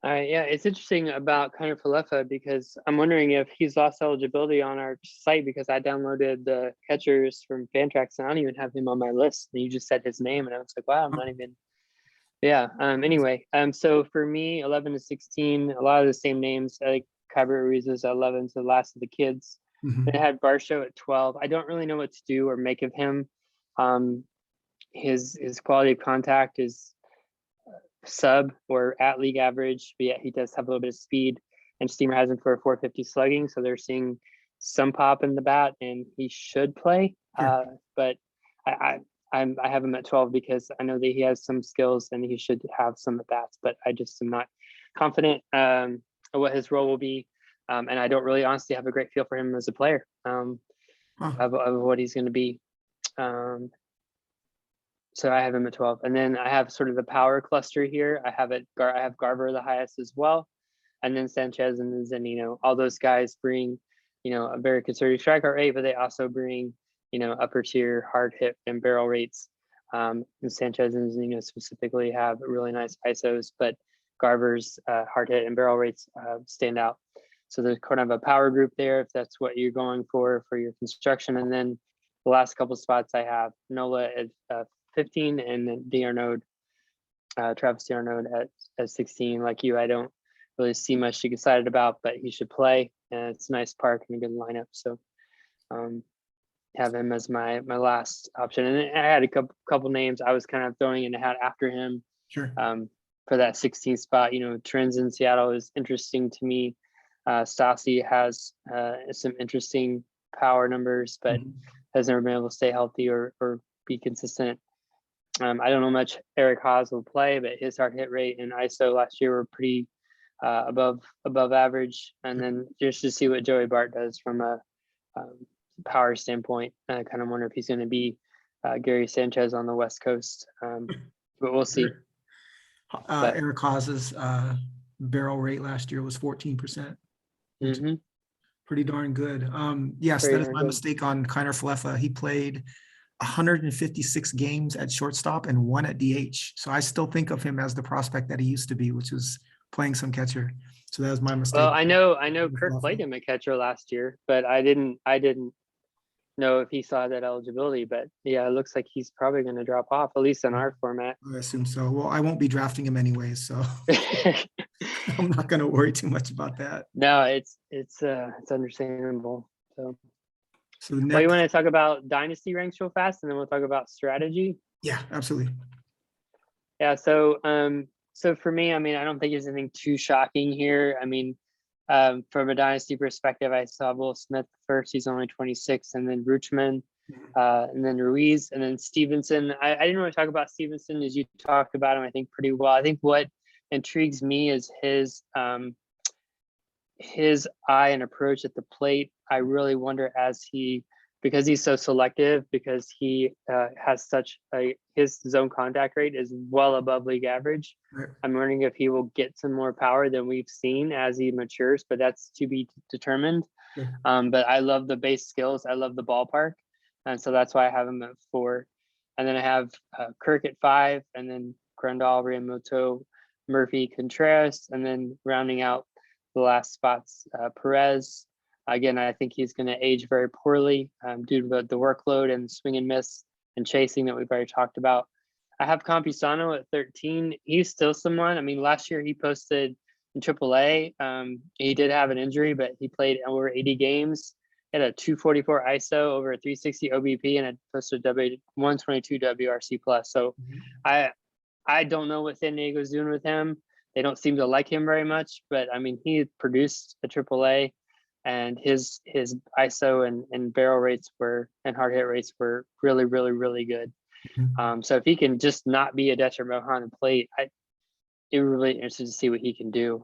All right. Yeah, it's interesting about Kiner-Falefa because I'm wondering if he's lost eligibility on our site because I downloaded the catchers from Fantrax and I don't even have him on my list. And you just said his name, and I was like, wow, I'm not even. Yeah. Anyway, so for me, 11 to 16, a lot of the same names. I think Kyber Ruiz is 11, so the last of the kids. Mhm. I had Barshow at 12. I don't really know what to do or make of him. His quality of contact is sub or at league average, but yet he does have a little bit of speed, and Steamer has him for a 450 slugging, so they're seeing some pop in the bat, and he should play. Sure. But I have him at 12 because I know that he has some skills and he should have some at bats, but I just am not confident of what his role will be, and I don't really honestly have a great feel for him as a player of what he's going to be. So I have him at 12, and then I have sort of the power cluster here. I have Garver the highest as well, and then Sanchez and then Zunino. All those guys bring, a very conservative strikeout rate, but they also bring, upper tier hard hit and barrel rates. And Sanchez and Zunino specifically have really nice ISOs, but Garver's hard hit and barrel rates stand out. So there's kind of a power group there if that's what you're going for your construction. And then the last couple spots I have Nola at 15 and then d'Arnaud, Travis d'Arnaud at 16. Like you, I don't really see much to get excited about, but he should play. And it's a nice park and a good lineup. So have him as my last option. And I had a couple names I was kind of throwing in the hat after him. Sure. For that 16th spot. Trends in Seattle is interesting to me. Stassi has some interesting power numbers, but has never been able to stay healthy or be consistent. I don't know much Eric Haas will play, but his hard hit rate and ISO last year were pretty above average. And then just to see what Joey Bart does from a power standpoint, I kind of wonder if he's going to be Gary Sanchez on the West Coast, but we'll see. Eric Haas's barrel rate last year was 14%. Pretty darn good. Yes, that is my mistake on Kiner-Falefa. He played 156 games at shortstop and 1 at DH. So I still think of him as the prospect that he used to be, which was playing some catcher. So that was my mistake. Well, I know Kirk played him at catcher last year, but I didn't know if he saw that eligibility. But yeah, it looks like he's probably going to drop off, at least in our format. I assume so. Well, I won't be drafting him anyway, so I'm not going to worry too much about that. No, it's understandable. So next, well, you want to talk about dynasty ranks real fast, and then we'll talk about strategy? Yeah, absolutely. Yeah. So for me, I don't think there's anything too shocking here. From a dynasty perspective, I saw Will Smith first. He's only 26, and then Rutschman, and then Ruiz, and then Stevenson. I didn't really talk about Stevenson as you talked about him, I think, pretty well. I think what intrigues me is his eye and approach at the plate. I really wonder because he's so selective, because he has his zone contact rate is well above league average. Right. I'm wondering if he will get some more power than we've seen as he matures, but that's to be determined. Yeah. But I love the base skills. I love the ballpark. And so that's why I have him at 4. And then I have Kirk at 5, and then Grandal, Riamoto, Murphy, Contreras, and then rounding out the last spots, Perez. Again, I think he's going to age very poorly due to the workload and swing and miss and chasing that we've already talked about. I have Campusano at 13. He's still someone. Last year he posted in AAA. He did have an injury, but he played over 80 games. He had a 244 ISO, over a 360 OBP, and a posted 122 WRC plus. So I don't know what San Diego's doing with him. They don't seem to like him very much, but I mean, he produced a AAA, and his ISO and barrel rates and hard hit rates were really, really, really good. So if he can just not be a detriment behind the plate, it would be really interested to see what he can do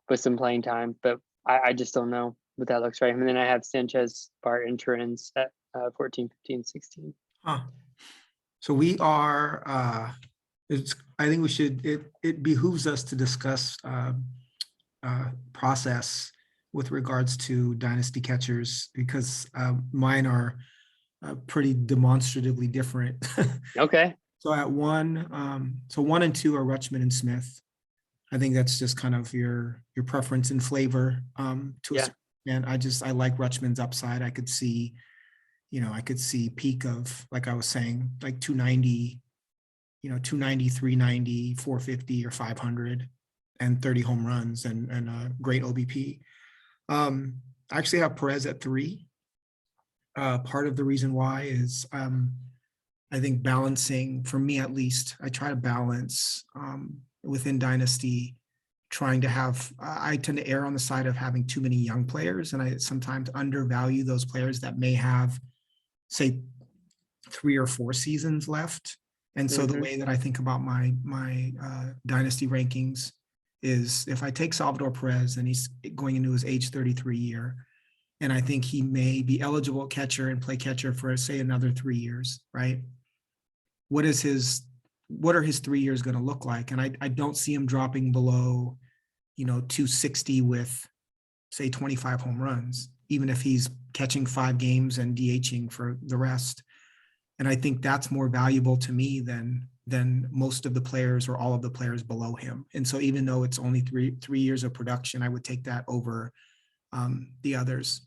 with some playing time. But I just don't know what that looks like. And then I have Sanchez, Bart, and Torrens at 14, 15, 16. So we are, I think it behooves us to discuss process with regards to dynasty catchers, because mine are pretty demonstratively different. Okay. So at 1, so 1 and 2 are Rutschman and Smith. I think that's just kind of your preference and flavor to a certain extent. I like Rutschman's upside. I could see peak of, like I was saying, like 290, 290, 390, 450 or 500 and 30 home runs and a great OBP. I actually have Perez at 3. Part of the reason why is I think balancing, for me at least, I try to balance within Dynasty, trying to have, I tend to err on the side of having too many young players, and I sometimes undervalue those players that may have, say, 3 or 4 seasons left. And so the way that I think about my Dynasty rankings is, if I take Salvador Perez and he's going into his age 33 year, and I think he may be eligible catcher and play catcher for, say, another 3 years, right? What are his 3 years going to look like? And I don't see him dropping below, 260 with, say, 25 home runs, even if he's catching 5 games and DHing for the rest. And I think that's more valuable to me than most of the players or all of the players below him. And so even though it's only three years of production, I would take that over the others.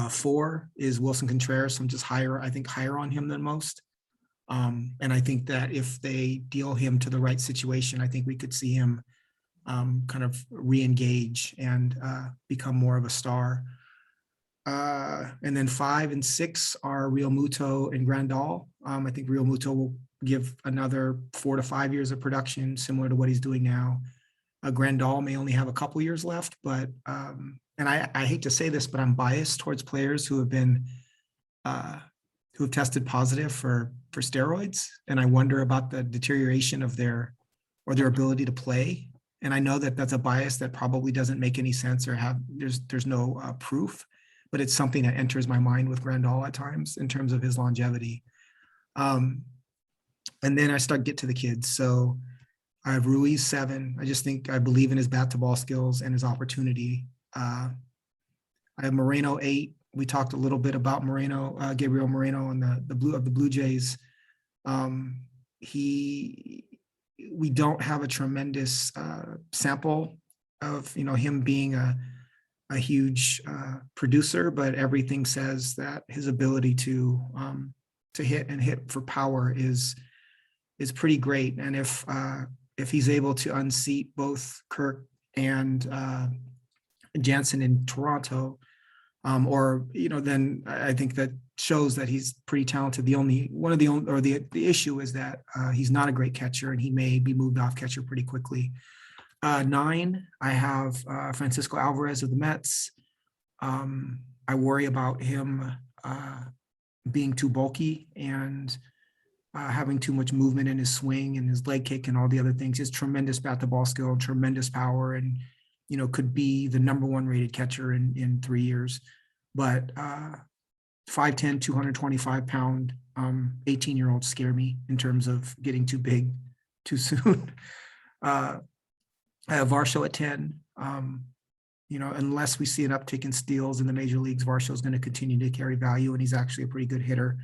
4 is Wilson Contreras. I'm just higher on him than most. And I think that if they deal him to the right situation, I think we could see him kind of re-engage and become more of a star. And then 5 and 6 are Real Muto and Grandal. I think Real Muto will give another 4 to 5 years of production, similar to what he's doing now. Grandal may only have a couple years left, but and I hate to say this, but I'm biased towards players who have been who have tested positive for steroids, and I wonder about the deterioration of their ability to play. And I know that that's a bias that probably doesn't make any sense or there's no proof, but it's something that enters my mind with Grandal at times in terms of his longevity. And then I get to the kids. So I have Ruiz 7. I believe in his bat to ball skills and his opportunity. I have Moreno 8. We talked a little bit about Moreno, Gabriel Moreno, and the Blue Jays. We don't have a tremendous sample of him being a huge producer, but everything says that his ability to hit for power is pretty great. And if he's able to unseat both Kirk and Jansen in Toronto, then I think that shows that he's pretty talented. The issue is that he's not a great catcher, and he may be moved off catcher pretty quickly. 9, I have Francisco Alvarez of the Mets. I worry about him being too bulky and having too much movement in his swing and his leg kick and all the other things. His tremendous bat to ball skill, tremendous power, and could be the number 1 rated catcher in 3 years. But 5'10", 225 pound 18-year-olds scare me in terms of getting too big too soon. I have Varsho at 10. Unless we see an uptick in steals in the major leagues, Varsho is going to continue to carry value, and he's actually a pretty good hitter.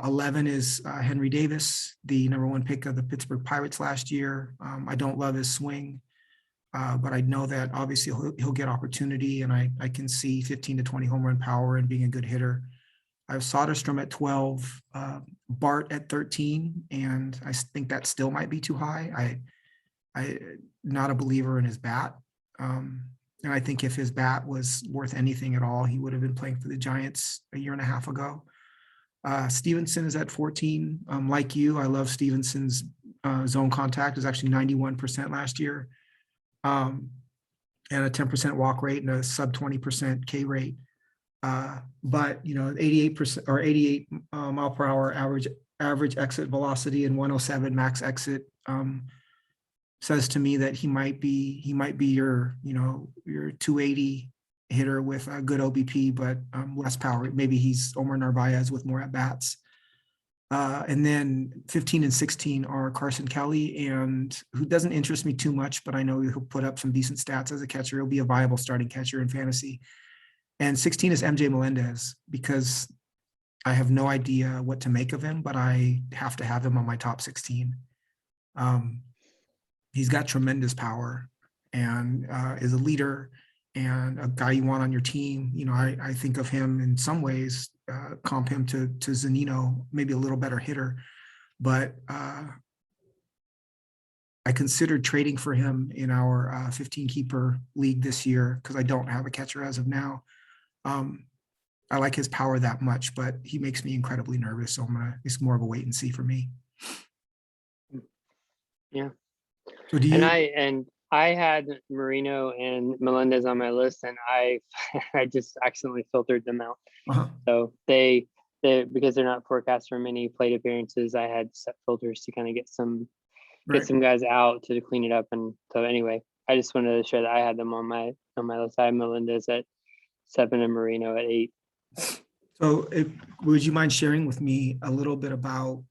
11 is Henry Davis, the number 1 pick of the Pittsburgh Pirates last year. I don't love his swing, but I know that obviously he'll get opportunity, and I can see 15 to 20 home run power and being a good hitter. I have Soderstrom at 12, Bart at 13, and I think that still might be too high. not a believer in his bat. And I think if his bat was worth anything at all, he would have been playing for the Giants a year and a half ago. Stevenson is at 14. Like you, I love Stevenson's zone contact. It was actually 91% last year. And a 10% walk rate and a sub 20% K rate. But 88% or 88 mile per hour average exit velocity and 107 max exit says to me that he might be your 280 hitter with a good OBP, but less power. Maybe he's Omar Narvaez with more at bats. And then 15 and 16 are Carson Kelly, and who doesn't interest me too much, but I know he'll put up some decent stats as a catcher. He'll be a viable starting catcher in fantasy. And 16 is MJ Melendez, because I have no idea what to make of him, but I have to have him on my top 16. He's got tremendous power and is a leader and a guy you want on your team. I think of him in some ways, comp him to Zunino, maybe a little better hitter, but I considered trading for him in our 15 keeper league this year because I don't have a catcher as of now. I like his power that much, but he makes me incredibly nervous. So it's more of a wait and see for me. Yeah. So do you? And I had Marino and Melendez on my list, and I just accidentally filtered them out. Uh-huh. So they because they're not forecast for many plate appearances, I had set filters to kind of get some guys out to clean it up. And so anyway, I just wanted to share that I had them on my list. I had Melendez at 7 and Marino at 8. So would you mind sharing with me a little bit about,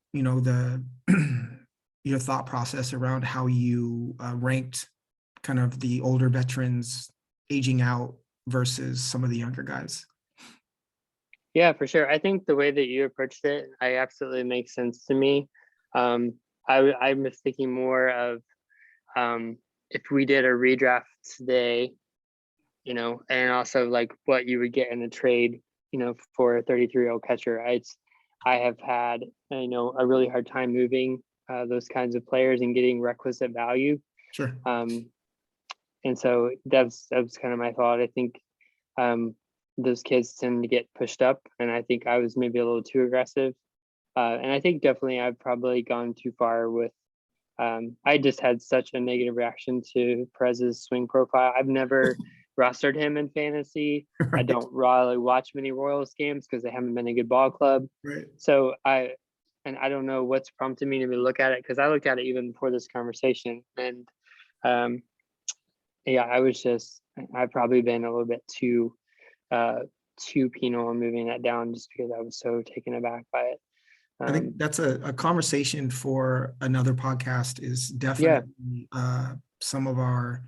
your thought process around how you ranked kind of the older veterans aging out versus some of the younger guys? Yeah, for sure. I think the way that you approached it, I absolutely makes sense to me. I was thinking more of if we did a redraft today, and also like what you would get in a trade, for a 33-year-old catcher. I have had, a really hard time moving those kinds of players and getting requisite value. Sure. And so that was kind of my thought. I think those kids tend to get pushed up, and I think I was maybe a little too aggressive. And I think definitely I've probably gone too far with. I just had such a negative reaction to Perez's swing profile. I've never rostered him in fantasy. Right. I don't really watch many Royals games because they haven't been a good ball club. Right. So I don't know what's prompted me to look at it, because I looked at it even before this conversation. And I've probably been a little bit too penal on moving that down, just because I was so taken aback by it. I think that's a conversation for another podcast. Is definitely some of our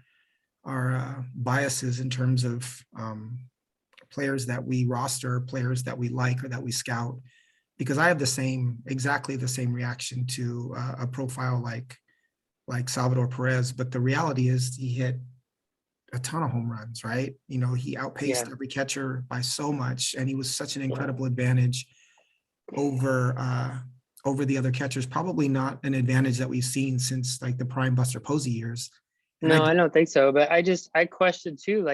biases in terms of players that we roster, players that we like or that we scout, because I have exactly the same reaction to a profile like Salvador Perez. But the reality is he hit a ton of home runs, right? He outpaced every catcher by so much, and he was such an incredible advantage over the other catchers. Probably not an advantage that we've seen since like the prime Buster Posey years. And I don't think so. But I question too,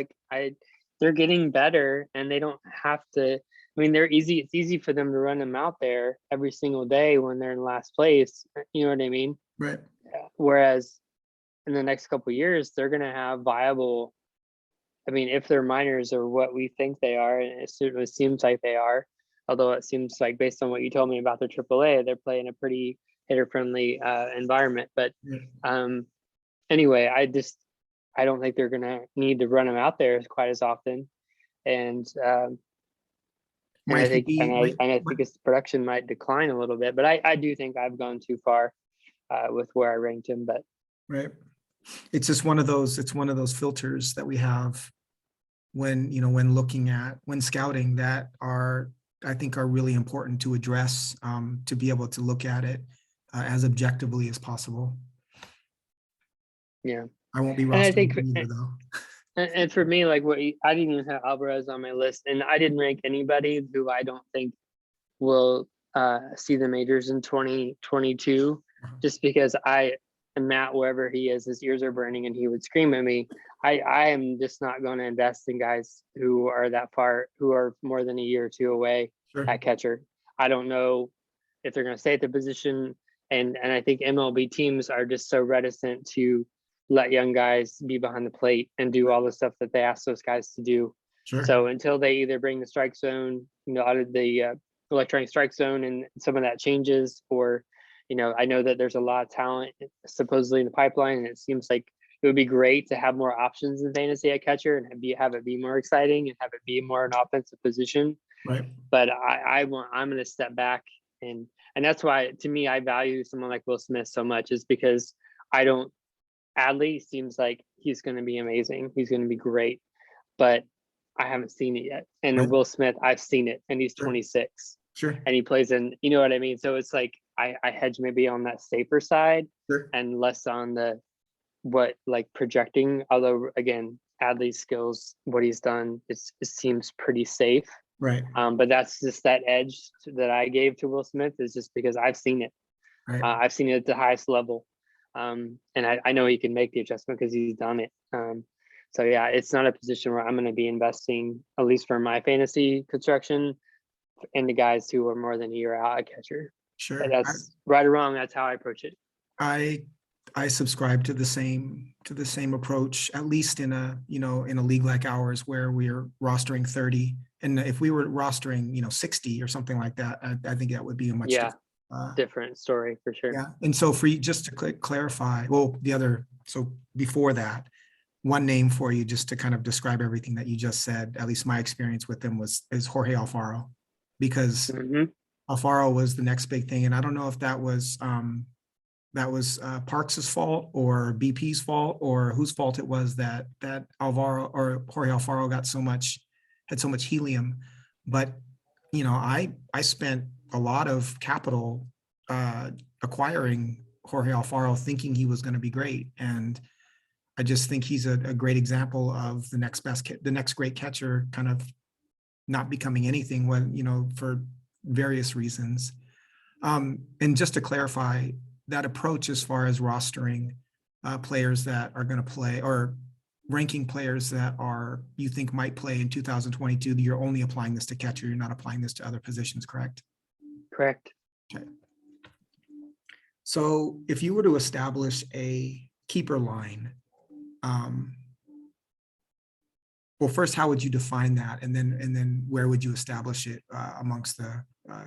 they're getting better and they don't have to. I mean, it's easy for them to run them out there every single day when they're in last place. You know what I mean? Right. Whereas in the next couple of years, they're going to have viable. I mean, if they're minors or what we think they are, and it seems like they are, although it seems like based on what you told me about their AAA, they're playing a pretty hitter-friendly environment. But anyway, I don't think they're going to need to run them out there quite as often. And I think his production might decline a little bit, but I do think I've gone too far with where I ranked him. But right, it's just one of those filters that we have when scouting that I think are really important to address, to be able to look at it as objectively as possible. Yeah, I won't be rostering either, though. And for me, I didn't even have Alvarez on my list, and I didn't rank anybody who I don't think will see the majors in 2022, just because and Matt, wherever he is, his ears are burning and he would scream at me. I am just not going to invest in guys who are that far, who are more than a year or two away Sure. at catcher. I don't know if they're going to stay at the position. And I think MLB teams are just so reticent to let young guys be behind the plate and do all the stuff that they ask those guys to do. Sure. So until they either bring the strike zone, out of the electronic strike zone and some of that changes, or, I know that there's a lot of talent supposedly in the pipeline, and it seems like it would be great to have more options in fantasy at catcher and have it be more exciting and have it be more an offensive position. Right. But I'm going to step back, and that's why, to me, I value someone like Will Smith so much, is because Adley seems like he's going to be amazing. He's going to be great, but I haven't seen it yet. And Right. Will Smith, I've seen it, and he's 26. Sure. And he plays in, you know what I mean? So it's like I hedge maybe on that safer side, Sure. and less on the projecting. Although again, Adley's skills, what he's done, it seems pretty safe. Right. But that's just that edge that I gave to Will Smith, is just because I've seen it. Right. I've seen it at the highest level. And I know he can make the adjustment because he's done it. So yeah, it's not a position where I'm going to be investing, at least for my fantasy construction, into guys who are more than a year out at catcher. Sure. But that's right or wrong. That's how I approach it. I subscribe to the same approach, at least in a league like ours where we're rostering 30. And if we were rostering, 60 or something like that, I think that would be a much different story for sure. Yeah. And so just to clarify, so before that, one name for you, just to kind of describe everything that you just said, at least my experience with him is Jorge Alfaro, because Alfaro was the next big thing. And I don't know if that was Parks's fault or BP's fault, or whose fault it was that Alvaro or Jorge Alfaro had so much helium. But I spent a lot of capital acquiring Jorge Alfaro, thinking he was going to be great, and I just think he's a great example of the next great catcher kind of not becoming anything when for various reasons. And just to clarify, that approach as far as rostering players that are going to play, or ranking players that you think might play in 2022, you're only applying this to catcher, you're not applying this to other positions, correct? Correct. Okay. So if you were to establish a keeper line, well, first, how would you define that? And then where would you establish it amongst the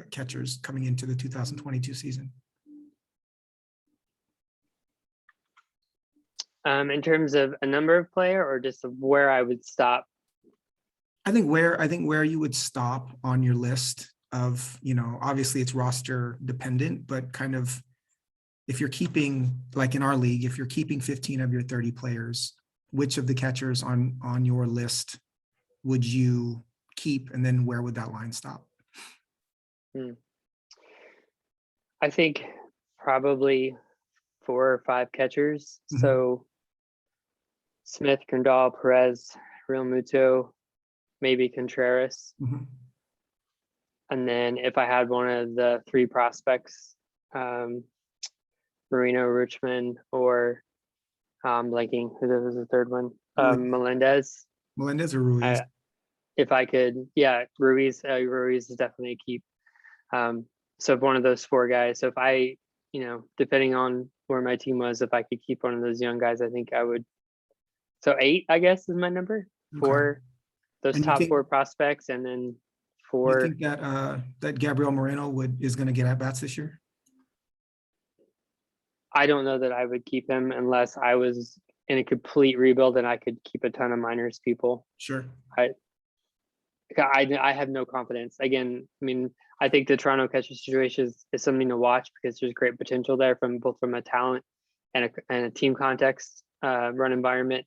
catchers coming into the 2022 season? In terms of a number of player, or just where I would stop? I think where you would stop on your list of, obviously it's roster dependent, but kind of, if you're keeping, like in our league, if you're keeping 15 of your 30 players, which of the catchers on your list would you keep, and then where would that line stop? I think probably 4 or 5 catchers. So Smith, Grandal, Perez, Real Muto, maybe Contreras. And then if I had one of the 3 prospects, Marino, Richmond, or blanking, who was the third one? Melendez. Melendez or Ruiz? If I could, Ruiz. Ruiz is definitely a keep. So if one of those 4 guys, so if I, depending on where my team was, if I could keep one of those young guys, I think I would. So 8, I guess, is my number for those top 4 prospects, and then 4. You think that Gabriel Moreno is going to get at bats this year? I don't know that I would keep him unless I was in a complete rebuild and I could keep a ton of minors people. Sure. I have no confidence. Again, I mean, I think the Toronto catcher situation is something to watch, because there's great potential there from a talent and a team context, run environment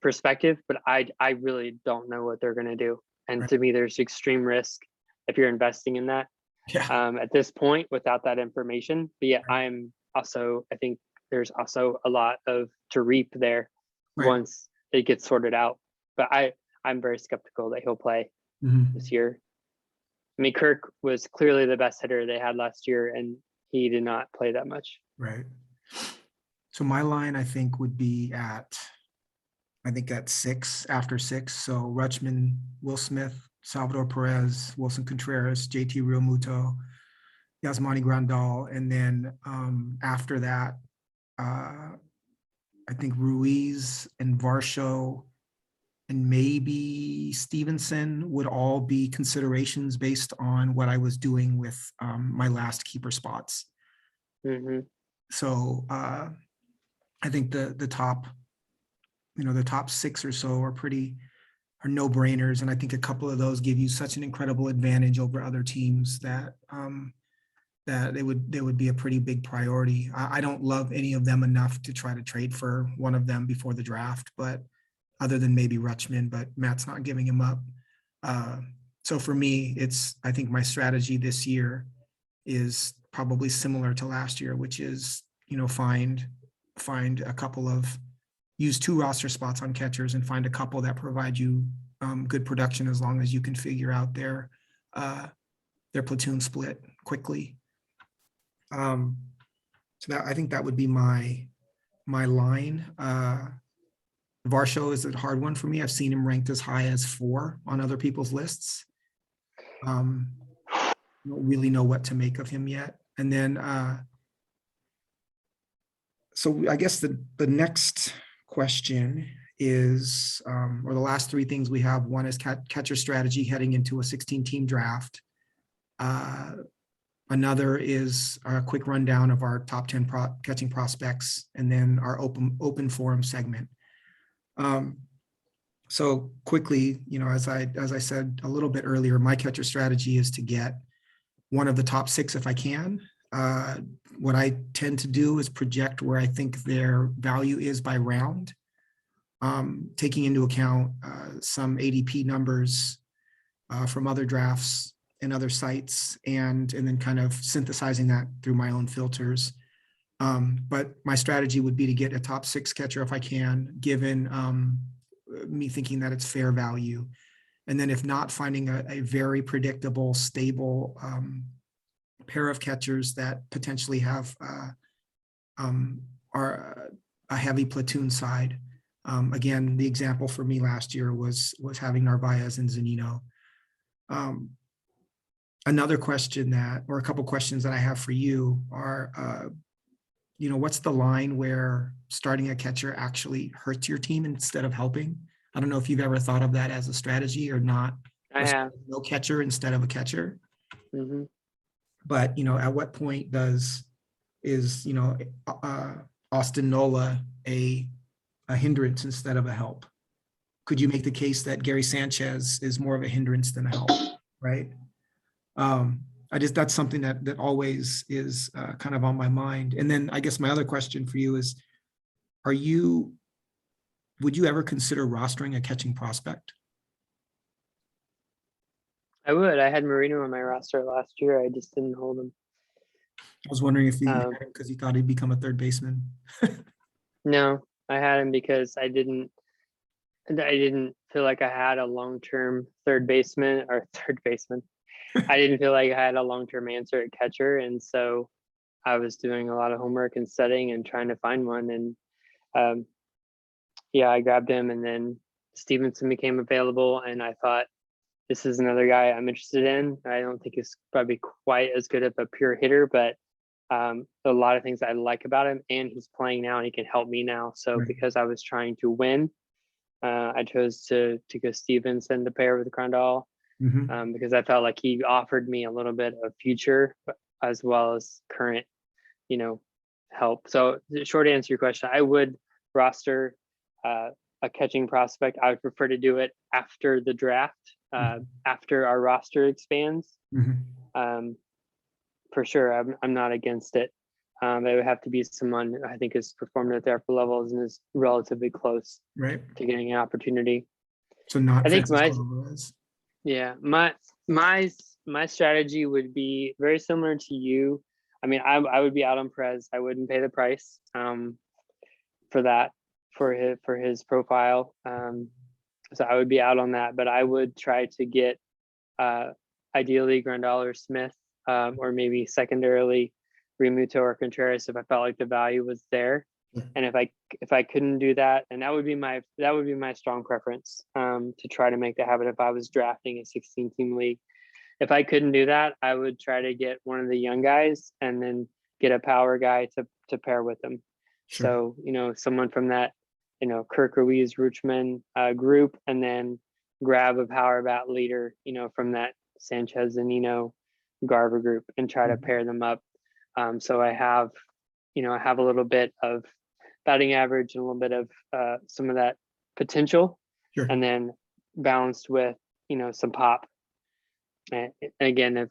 perspective. But I really don't know what they're going to do. And to me, there's extreme risk if you're investing in that at this point without that information. But yeah, I think there's also a lot to reap there once it gets sorted out. But I'm very skeptical that he'll play this year. I mean, Kirk was clearly the best hitter they had last year, and he did not play that much. Right. So my line, I think, would be at, six, after six. So Rutschman, Will Smith, Salvador Perez, Wilson Contreras, JT Realmuto, Yasmani Grandal, and then after that, I think Ruiz and Varsho and maybe Stevenson would all be considerations based on what I was doing with my last keeper spots. Hmm. So I think the top, the top six or so are no brainers. And I think a couple of those give you such an incredible advantage over other teams that that they would be a pretty big priority. I don't love any of them enough to try to trade for one of them before the draft, but other than maybe Rutschman, but Matt's not giving him up. So for me, I think my strategy this year is probably similar to last year, which is, find a couple of, use 2 roster spots on catchers and find a couple that provide you good production as long as you can figure out their platoon split quickly. So that, I think that would be my line. Varsho is a hard one for me. I've seen him ranked as high as 4 on other people's lists. Don't really know what to make of him yet. And then, so I guess the next question is, or the last 3 things we have, one is catcher strategy heading into a 16-team draft. Another is a quick rundown of our top 10 catching prospects, and then our open forum segment. So quickly, as I said a little bit earlier, my catcher strategy is to get one of the top 6 if I can. What I tend to do is project where I think their value is by round, taking into account some ADP numbers from other drafts and other sites, and then kind of synthesizing that through my own filters. But my strategy would be to get a top 6 catcher if I can, given me thinking that it's fair value. And then if not, finding a very predictable, stable pair of catchers that potentially have are a heavy platoon side. Again, the example for me last year was having Narvaez and Zunino. Another question or a couple questions that I have for you are, what's the line where starting a catcher actually hurts your team instead of helping? I don't know if you've ever thought of that as a strategy or not. I have. No catcher instead of a catcher. Mm-hmm. But, at what point is Austin Nola a hindrance instead of a help? Could you make the case that Gary Sanchez is more of a hindrance than a help, right? That's something that always is kind of on my mind. And then I guess my other question for you is, would you ever consider rostering a catching prospect? I would. I had Marino on my roster last year. I just didn't hold him. I was wondering if you had him because you thought he'd become a third baseman. No, I had him because I didn't feel like I had a long-term third baseman. I didn't feel like I had a long-term answer at catcher. And so I was doing a lot of homework and studying and trying to find one. And I grabbed him, and then Stevenson became available, and I thought, this is another guy I'm interested in. I don't think he's probably quite as good of a pure hitter, but a lot of things I like about him, and he's playing now and he can help me now. So Right. Because I was trying to win, I chose to go Stevenson to pair with Grandal, because I felt like he offered me a little bit of future as well as current, help. So the short answer to your question, I would roster a catching prospect. I would prefer to do it after the draft, after our roster expands. For sure, I'm not against it. It would have to be someone I think has performed at the upper levels and is relatively close to getting an opportunity. So not I think my strategy would be very similar to you. I mean, I would be out on Perez. I wouldn't pay the price for that, for his profile. So I would be out on that, but I would try to get ideally Grandal or Smith, or maybe secondarily Realmuto or Contreras if I felt like the value was there. And if I couldn't do that, and that would be my strong preference, to try to make the habit if I was drafting a 16-team league. If I couldn't do that, I would try to get one of the young guys and then get a power guy to pair with them. Sure. So, someone from that, Kirk Ruiz Ruchman group, and then grab a power bat leader, from that Sanchez Zanino Garver group and try to pair them up. So I have a little bit of batting average and a little bit of some of that potential, Sure. and then balanced with, some pop. And again, if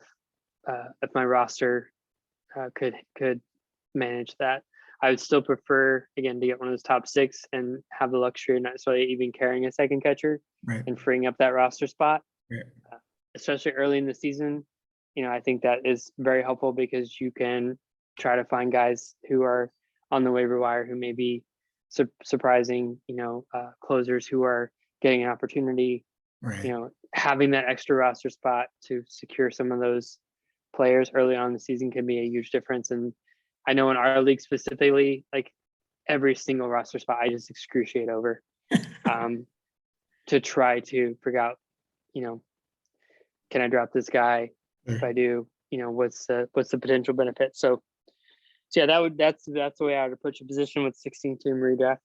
my roster could manage that, I would still prefer, again, to get one of those top 6 and have the luxury of not necessarily even carrying a second catcher, Right. and freeing up that roster spot, Right. Especially early in the season. I think that is very helpful because you can try to find guys who are on the waiver wire who may be surprising, closers who are getting an opportunity. Right. Having that extra roster spot to secure some of those players early on in the season can be a huge difference. And I know in our league specifically, like every single roster spot, I just excruciate over, to try to figure out, can I drop this guy? If I do, what's the potential benefit? So yeah, that's the way I would approach a position with 16-team redraft.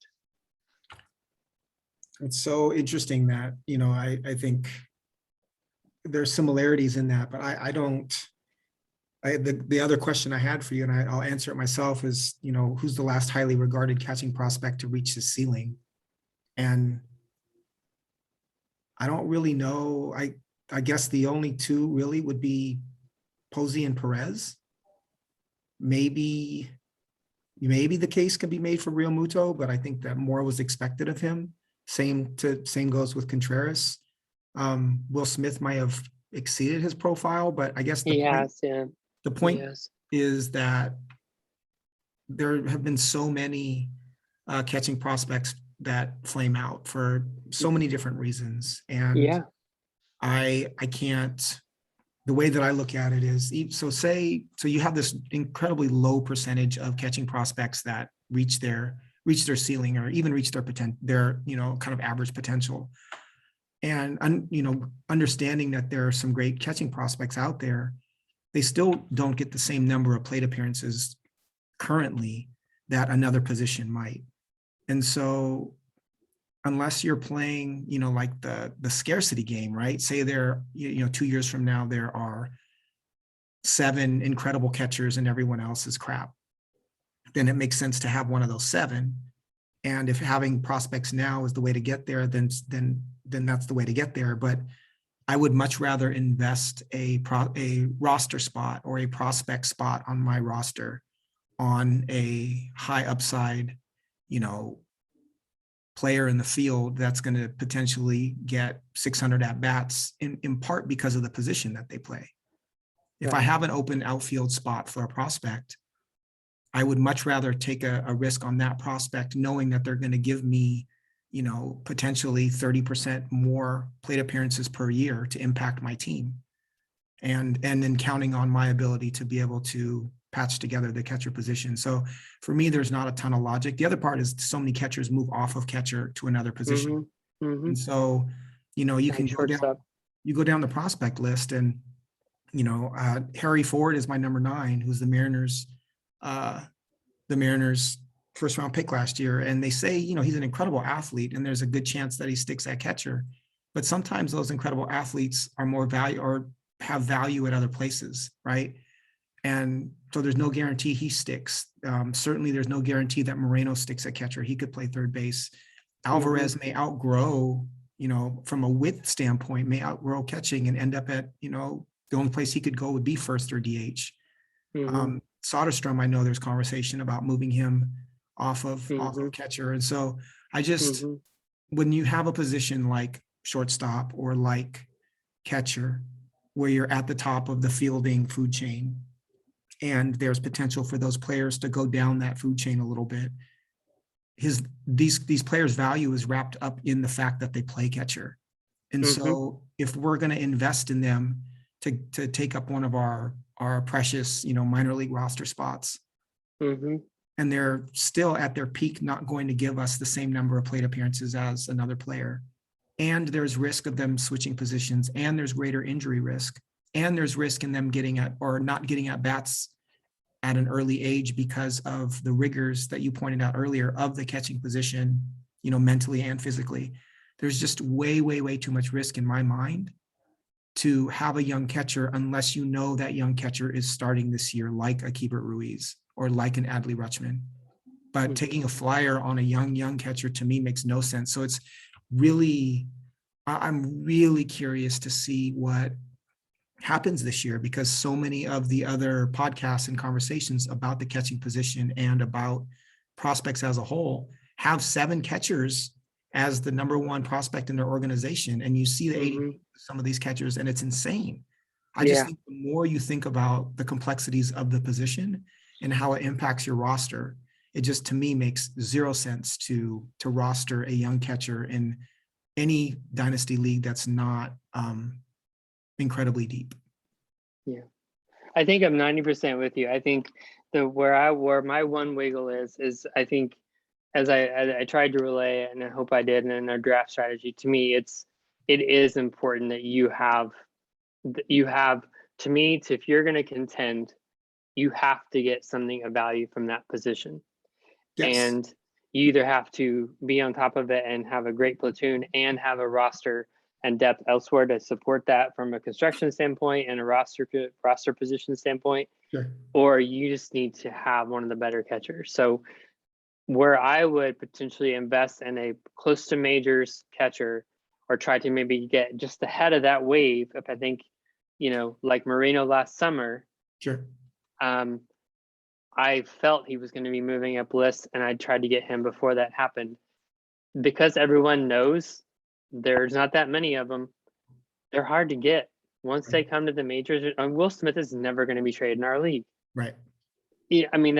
It's so interesting that, I think there's similarities in that, but the other question I had for you, and I'll answer it myself, is, who's the last highly regarded catching prospect to reach the ceiling? And I don't really know. I guess the only two really would be Posey and Perez. Maybe the case can be made for Real Muto, but I think that more was expected of him. Same goes with Contreras. Will Smith might have exceeded his profile, but I guess the point is that there have been so many catching prospects that flame out for so many different reasons. And I can't, the way that I look at it is, so you have this incredibly low percentage of catching prospects that reach their ceiling, or even reach their kind of average potential. And understanding that there are some great catching prospects out there, they still don't get the same number of plate appearances currently that another position might. And so unless you're playing, like the scarcity game, right? Say 2 years from now, there are 7 incredible catchers and everyone else is crap. Then it makes sense to have one of those 7. And if having prospects now is the way to get there, then that's the way to get there. But I would much rather invest a roster spot or a prospect spot on my roster on a high upside, player in the field that's going to potentially get 600 at bats in part because of the position that they play. If I have an open outfield spot for a prospect, I would much rather take a risk on that prospect, knowing that they're going to give me, potentially 30% more plate appearances per year to impact my team. And then counting on my ability to be able to patch together the catcher position. So for me, there's not a ton of logic. The other part is so many catchers move off of catcher to another position. And so, you can go down the prospect list, and, Harry Ford is my number 9, who's the Mariners first round pick last year. And they say, he's an incredible athlete and there's a good chance that he sticks at catcher. But sometimes those incredible athletes are more value or have value at other places, right? And so there's no guarantee he sticks. Certainly there's no guarantee that Moreno sticks at catcher. He could play third base. Alvarez may outgrow, from a width standpoint, may outgrow catching and end up at, the only place he could go would be first or DH. Soderstrom, I know there's conversation about moving him off of catcher. And so I just, when you have a position like shortstop or like catcher, where you're at the top of the fielding food chain, and there's potential for those players to go down that food chain a little bit, these players' value is wrapped up in the fact that they play catcher. And so if we're going to invest in them to take up one of our precious, minor league roster spots, and they're still at their peak not going to give us the same number of plate appearances as another player. And there's risk of them switching positions, and there's greater injury risk, and there's risk in them getting at or not getting at bats at an early age because of the rigors that you pointed out earlier of the catching position, mentally and physically. There's just way, way, way too much risk in my mind to have a young catcher unless you know that young catcher is starting this year, like a Keibert Ruiz or like an Adley Rutschman. But taking a flyer on a young catcher to me makes no sense. So it's really, I'm really curious to see what happens this year, because so many of the other podcasts and conversations about the catching position and about prospects as a whole have 7 catchers as the number 1 prospect in their organization. And you see the 80 some of these catchers, and it's insane. I just think the more you think about the complexities of the position and how it impacts your roster, it just, to me, makes 0 sense to roster a young catcher in any dynasty league that's not incredibly deep. Yeah, I think I'm 90% with you. I think where my one wiggle is I think, as I tried to relay it, and I hope I did, and in our draft strategy, to me, it is important that you have, to me, if you're going to contend, you have to get something of value from that position. Yes. And you either have to be on top of it and have a great platoon and have a roster and depth elsewhere to support that from a construction standpoint and a roster position standpoint, sure, or you just need to have one of the better catchers. So where I would potentially invest in a close to majors catcher, or try to maybe get just ahead of that wave, if I think, like Marino last summer, sure, I felt he was going to be moving up lists, and I tried to get him before that happened, because everyone knows there's not that many of them. They're hard to get once they come to the majors. Will Smith is never going to be traded in our league. Right. Yeah, I mean,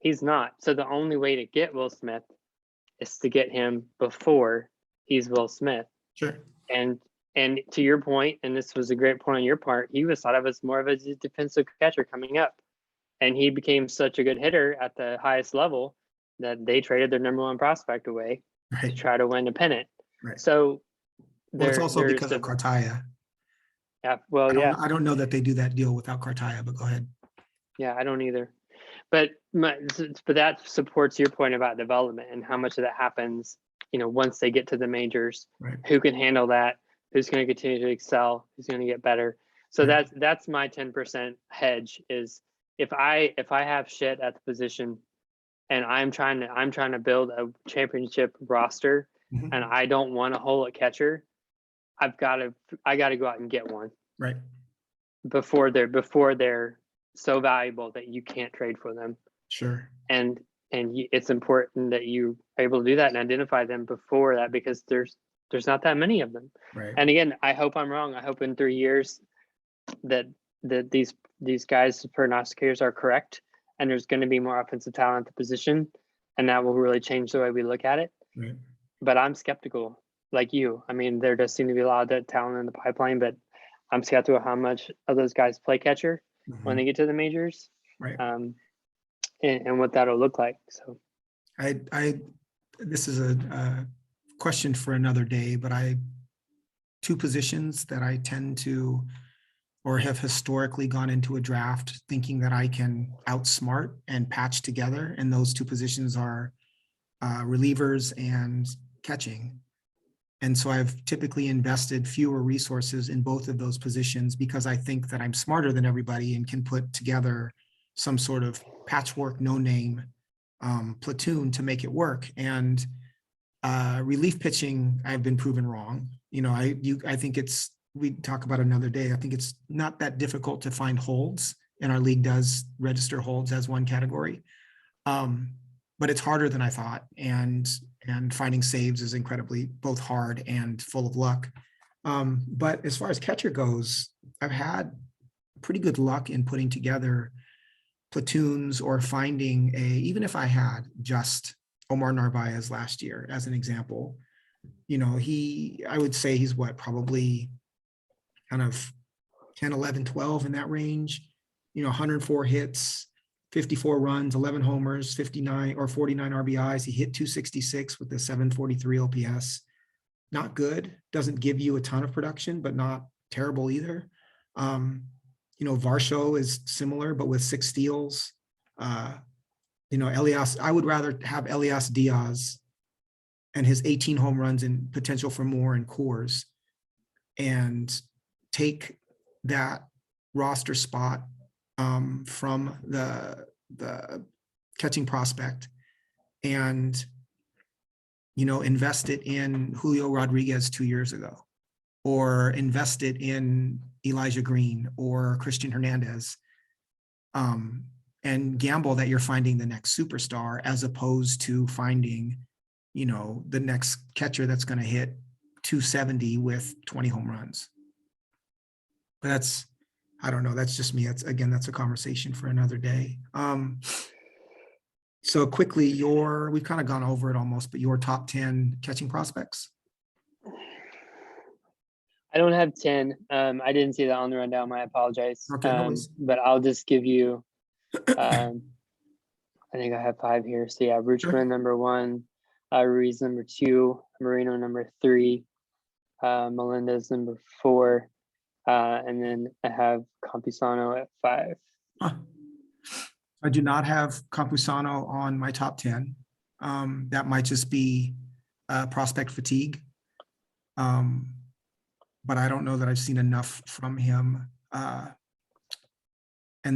he's not. So the only way to get Will Smith is to get him before he's Will Smith. Sure. And to your point, and this was a great point on your part, he was thought of as more of a defensive catcher coming up. And he became such a good hitter at the highest level that they traded their number 1 prospect away to try to win a pennant. Right. So it's also because of Cartaya. Yeah. Well, I don't know that they do that deal without Cartaya, but go ahead. Yeah, I don't either. But that supports your point about development and how much of that happens, once they get to the majors. Right. Who can handle that? Who's going to continue to excel? Who's going to get better? So that's my 10% hedge is, if I have shit at the position and I'm trying to build a championship roster, and I don't want a hole at catcher, I got to go out and get one. Right. Before they're so valuable that you can't trade for them. Sure. And it's important that you are able to do that and identify them before that, because there's not that many of them. Right. And again, I hope I'm wrong. I hope in 3 years that these guys, prognosticators, are correct, and there's going to be more offensive talent at the position, and that will really change the way we look at it. Right. But I'm skeptical, like you. I mean, there does seem to be a lot of that talent in the pipeline, but I'm skeptical how much of those guys play catcher when they get to the majors, right? And what that'll look like. So, this is a question for another day, but 2 positions that I tend to, or have historically gone into a draft thinking that I can outsmart and patch together, and those 2 positions are relievers and catching. And so I've typically invested fewer resources in both of those positions because I think that I'm smarter than everybody and can put together some sort of patchwork, no-name platoon to make it work. And relief pitching, I've been proven wrong. I think we talk about another day. I think it's not that difficult to find holds, and our league does register holds as one category. But it's harder than I thought. And finding saves is incredibly both hard and full of luck. But as far as catcher goes, I've had pretty good luck in putting together platoons or finding even if I had just Omar Narvaez last year as an example, I would say he's probably kind of 10, 11, 12 in that range, 104 hits, 54 runs, 11 homers, 59 or 49 RBIs. He hit 266 with a 743 OPS. Not good. Doesn't give you a ton of production, but not terrible either. Varsho is similar, but with 6 steals. Elias, I would rather have Elias Diaz and his 18 home runs and potential for more in Coors, and take that roster spot from the catching prospect and invest it in Julio Rodriguez 2 years ago, or invest it in Elijah Green or Christian Hernandez, and gamble that you're finding the next superstar as opposed to finding the next catcher that's going to hit 270 with 20 home runs. But I don't know. That's just me. That's a conversation for another day. So quickly, we've kind of gone over it almost, but your top 10 catching prospects? I don't have 10. I didn't see that on the rundown. I apologize. Okay, no worries. But I'll just give you, I think I have 5 here. So yeah, Richmond, Sure. number 1, Ruiz, number 2, Marino, number 3, Melendez, number 4, and then I have Campusano at 5. Huh. I do not have Campusano on my top 10. That might just be prospect fatigue. But I don't know that I've seen enough from him. And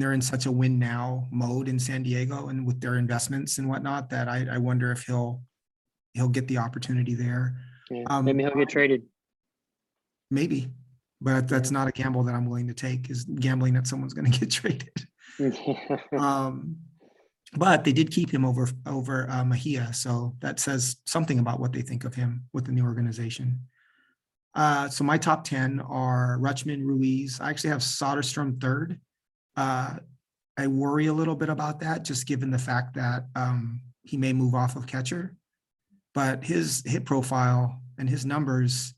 they're in such a win now mode in San Diego and with their investments and whatnot that I wonder if he'll get the opportunity there. Yeah, maybe he'll get traded. Maybe, but that's not a gamble that I'm willing to take, is gambling that someone's going to get traded. But they did keep him over Mejia, so that says something about what they think of him within the organization. So my top 10 are Rutschman, Ruiz. I actually have Soderstrom third. I worry a little bit about that, just given the fact that he may move off of catcher, but his hit profile and his numbers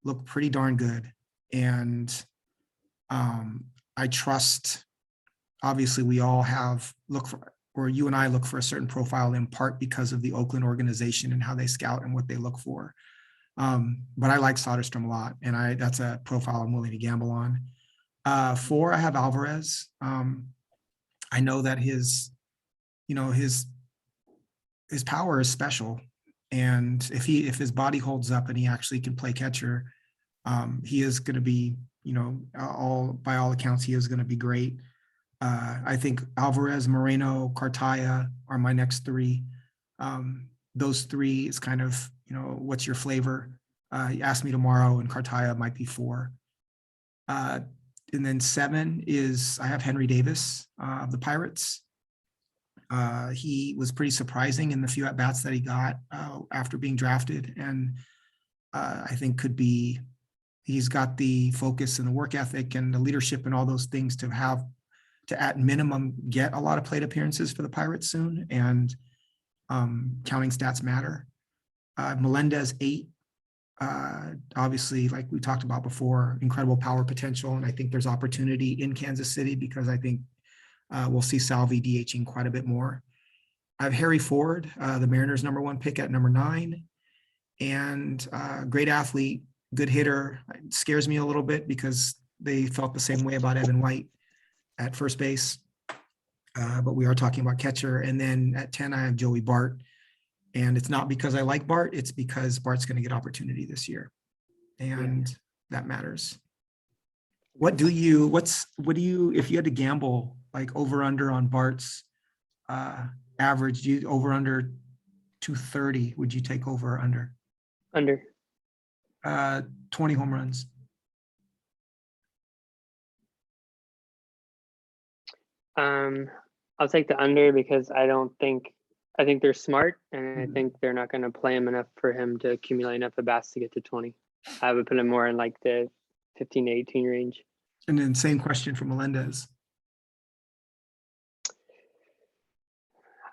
look pretty darn good. And I trust, obviously we all you and I look for a certain profile in part because of the Oakland organization and how they scout and what they look for. But I like Soderstrom a lot, and that's a profile I'm willing to gamble on. 4, I have Alvarez. I know that his power is special, and if his body holds up and he actually can play catcher, he is going to be, by all accounts, he is going to be great. I think Alvarez, Moreno, Cartaya are my next 3. Those 3 is kind of, what's your flavor? Ask me tomorrow, and Cartaya might be 4. And then 7 is, I have Henry Davis of the Pirates. He was pretty surprising in the few at-bats that he got after being drafted. And I think he's got the focus and the work ethic and the leadership and all those things to at minimum get a lot of plate appearances for the Pirates soon. And counting stats matter. Melendez 8. Obviously, like we talked about before, incredible power potential. And I think there's opportunity in Kansas City because I think we'll see Salvi DHing quite a bit more. I have Harry Ford, the Mariners' number 1 pick at number 9. And great athlete, good hitter. It scares me a little bit because they felt the same way about Evan White at first base. But we are talking about catcher. And then at 10, I have Joey Bart. And it's not because I like Bart, it's because Bart's going to get opportunity this year. And that matters. What do you, if you had to gamble, like over under on Bart's average, over under 230, would you take over or under? Under. 20 home runs. I'll take the under because I think they're smart, and I think they're not going to play him enough for him to accumulate enough at-bats to get to 20. I would put him more in like the 15 to 18 range. And then same question for Melendez.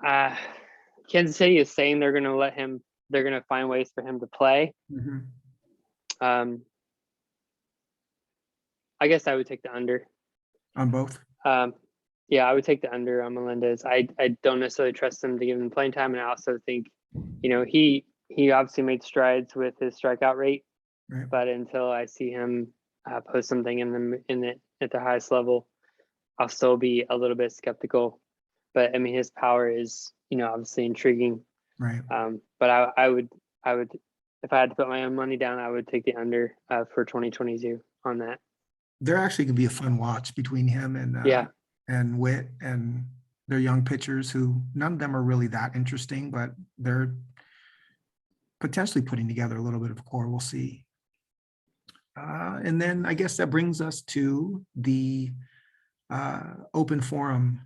Kansas City is saying they're going to find ways for him to play. I guess I would take the under. On both? Yeah, I would take the under on Melendez. I don't necessarily trust him to give him playing time, and I also think, he obviously made strides with his strikeout rate, Right. but until I see him post something at the highest level, I'll still be a little bit skeptical. But I mean, his power is obviously intriguing. Right. But I would if I had to put my own money down, I would take the under for 2022 on that. There actually could be a fun watch between him Yeah. and Witt, and they're young pitchers who none of them are really that interesting, but they're potentially putting together a little bit of core. We'll see. And then I guess that brings us to the open forum,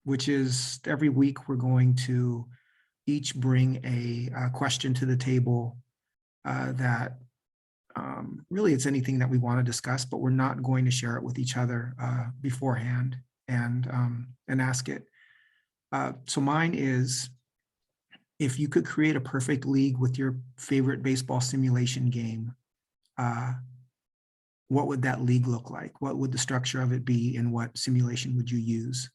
which is every week we're going to each bring a question to the table that really it's anything that we want to discuss, but we're not going to share it with each other beforehand and ask it. So mine is, if you could create a perfect league with your favorite baseball simulation game, what would that league look like? What would the structure of it be, and what simulation would you use?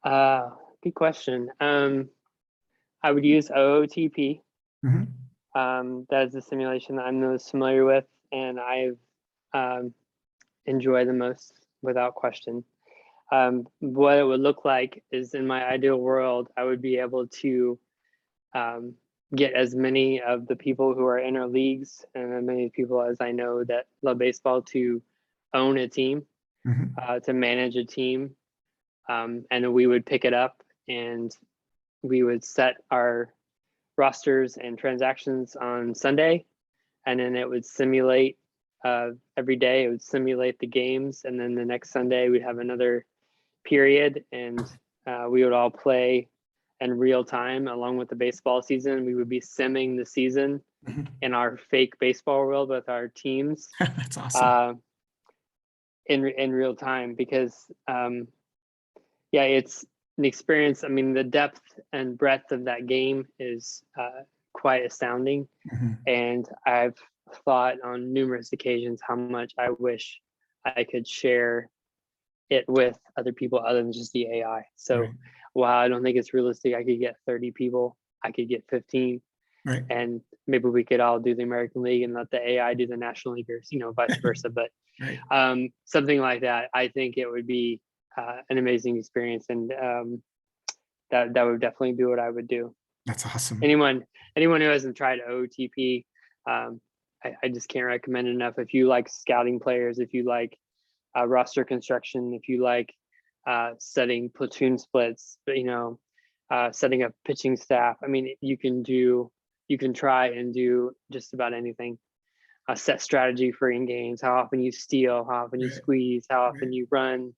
Good question. I would use OOTP. Mm-hmm. That is the simulation that I'm most familiar with, and I've enjoy the most without question. What it would look like is, in my ideal world, I would be able to get as many of the people who are in our leagues and as many people as I know that love baseball to own a team, to manage a team. And then we would pick it up and we would set our rosters and transactions on Sunday. And then it would simulate every day. It would simulate the games. And then the next Sunday we'd have another period, and we would all play in real time along with the baseball season. We would be simming the season in our fake baseball world with our teams. That's awesome. In real time, because it's an experience. I mean, the depth and breadth of that game is quite astounding. And I've thought on numerous occasions how much I wish I could share it with other people other than just the AI. So Right. while I don't think it's realistic, I could get 30 people, I could get 15, Right. and maybe we could all do the American League and let the AI do the National Leaguers, vice versa. But Right. Something like that, I think it would be an amazing experience, and that would definitely be what I would do. That's awesome. Anyone who hasn't tried OTP, I just can't recommend enough. If you like scouting players, if you like roster construction, if you like setting platoon splits, setting up pitching staff. I mean, you can try and do just about anything. Set strategy for in games, how often you steal, how often you squeeze, how often you run,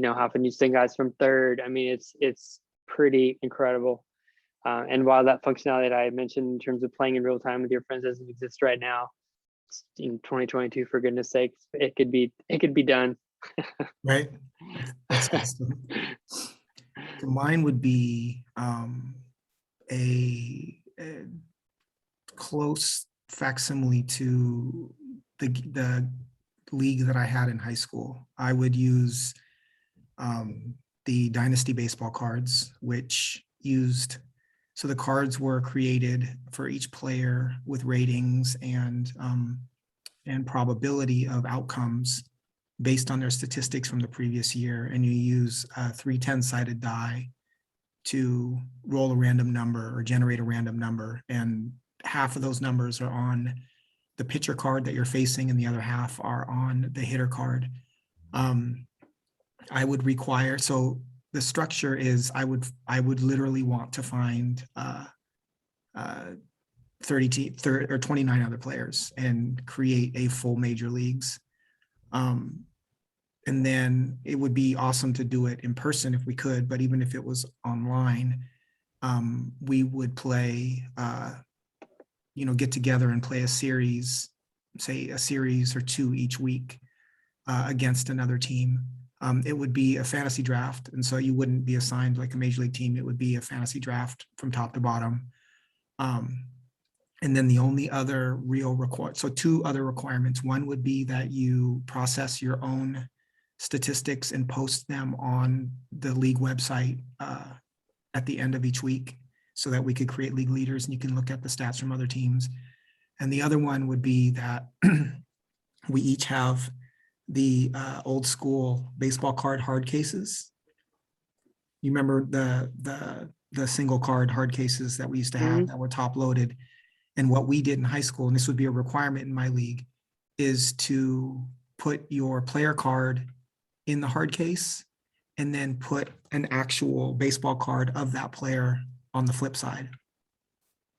how often you send guys from third. I mean, it's pretty incredible. And while that functionality that I mentioned in terms of playing in real time with your friends doesn't exist right now, in 2022, for goodness sakes, it could be done. Right. That's awesome. So mine would be a close facsimile to the league that I had in high school. I would use the Dynasty baseball cards, which used, so the cards were created for each player with ratings and probability of outcomes based on their statistics from the previous year. And you use a 3 10-sided die to roll a random number or generate a random number. And half of those numbers are on the pitcher card that you're facing, and the other half are on the hitter card. I would require, so the structure is I would literally want to find 30 or 29 other players and create a full major leagues. And then it would be awesome to do it in person if we could, but even if it was online, we would play, get together and play a series, say a series or 2 each week against another team. It would be a fantasy draft. And so you wouldn't be assigned like a major league team. It would be a fantasy draft from top to bottom. And then the only other so two other requirements. One would be that you process your own statistics and post them on the league website at the end of each week so that we could create league leaders and you can look at the stats from other teams. And the other one would be that we each have the old school baseball card hard cases. You remember the single card hard cases that we used to have that were top loaded. And what we did in high school, and this would be a requirement in my league, is to put your player card in the hard case and then put an actual baseball card of that player on the flip side.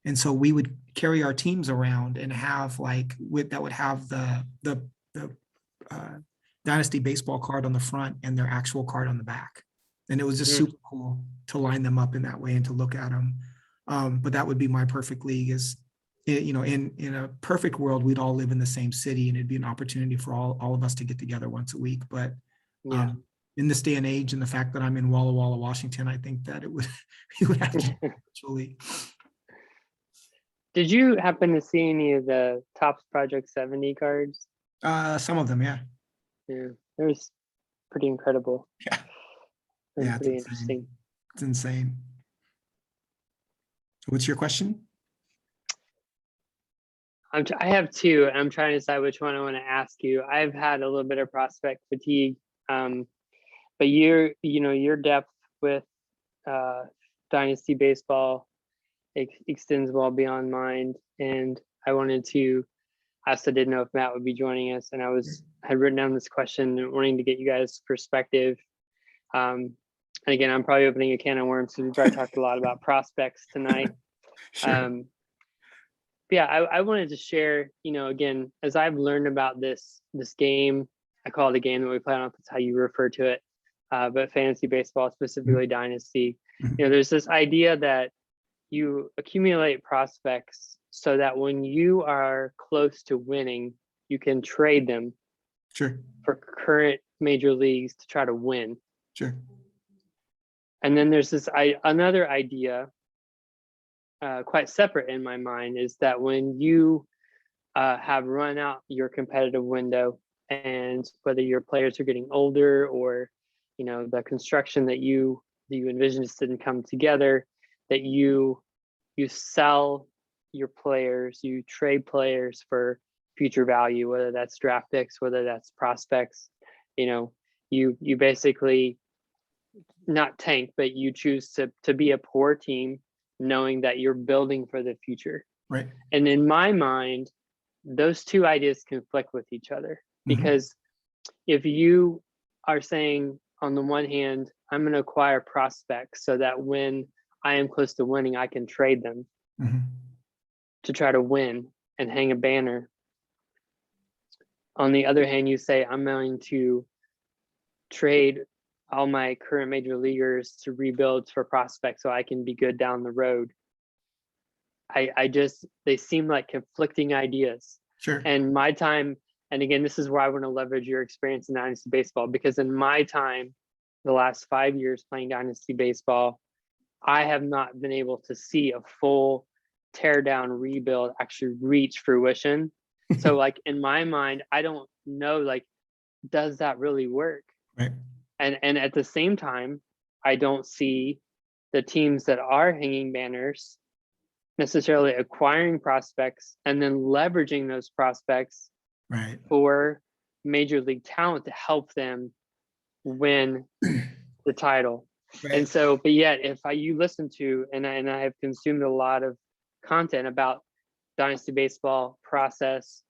And so we would carry our teams around and have that would have the Dynasty baseball card on the front and their actual card on the back. And it was just super cool to line them up in that way and to look at them. But that would be my perfect league is, in a perfect world, we'd all live in the same city and it'd be an opportunity for all of us to get together once a week. But in this day and age, and the fact that I'm in Walla Walla, Washington, I think that it would have to actually. Did you happen to see any of the Topps Project 70 cards? Some of them, yeah. Yeah, it was pretty incredible. Yeah. Yeah, pretty interesting. It's insane. What's your question? I have two, and I'm trying to decide which one I want to ask you. I've had a little bit of prospect fatigue, but your depth with Dynasty baseball extends well beyond mine. And I also didn't know if Matt would be joining us, and had written down this question, wanting to get you guys' perspective. And again, I'm probably opening a can of worms because we've already talked a lot about prospects tonight. Sure. Yeah, I wanted to share, again, as I've learned about this game, I call it a game that we play on, that's how you refer to it, but fantasy baseball, specifically Dynasty, there's this idea that you accumulate prospects so that when you are close to winning, you can trade them for current major leagues to try to win. Sure. And then there's another idea, quite separate in my mind, is that when you have run out your competitive window, and whether your players are getting older or the construction that you envision just didn't come together, that you sell your players, you trade players for future value, whether that's draft picks, whether that's prospects. You basically not tank, but you choose to be a poor team, knowing that you're building for the future. Right. And in my mind, those two ideas conflict with each other, because if you are saying, on the one hand, I'm going to acquire prospects so that when I am close to winning, I can trade them to try to win and hang a banner. On the other hand, you say, I'm going to trade all my current major leaguers to rebuild for prospects so I can be good down the road. They seem like conflicting ideas. Sure. And my time, and again, this is where I want to leverage your experience in Dynasty baseball, because in my time, the last 5 years playing Dynasty baseball, I have not been able to see a full tear down rebuild actually reach fruition. So in my mind, I don't know, does that really work? Right. And at the same time, I don't see the teams that are hanging banners necessarily acquiring prospects and then leveraging those prospects for major league talent to help them win the title. Right. And so, but yet, you listen to, and I have consumed a lot of content about Dynasty baseball, process,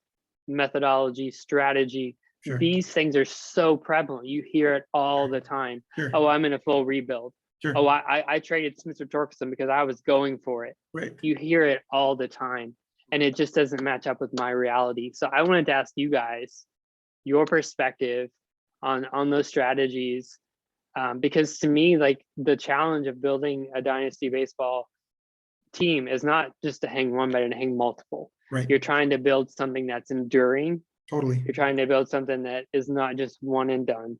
methodology, strategy. Sure. These things are so prevalent. You hear it all the time. Sure. Oh, I'm in a full rebuild. Sure. Oh, I traded Smith Torkelson because I was going for it. Right. You hear it all the time, and it just doesn't match up with my reality. So I wanted to ask you guys your perspective on those strategies, because to me, the challenge of building a Dynasty baseball team is not just to hang one, but to hang multiple. Right. You're trying to build something that's enduring. Totally. You're trying to build something that is not just one and done.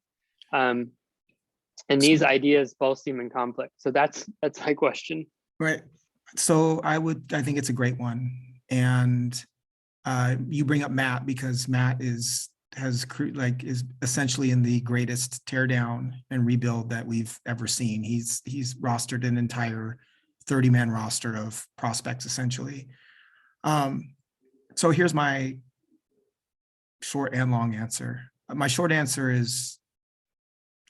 And these ideas both seem in conflict. So that's my question. Right. So I think it's a great one. And you bring up Matt because Matt is essentially in the greatest teardown and rebuild that we've ever seen. He's rostered an entire 30-man roster of prospects essentially. So here's my short and long answer. My short answer is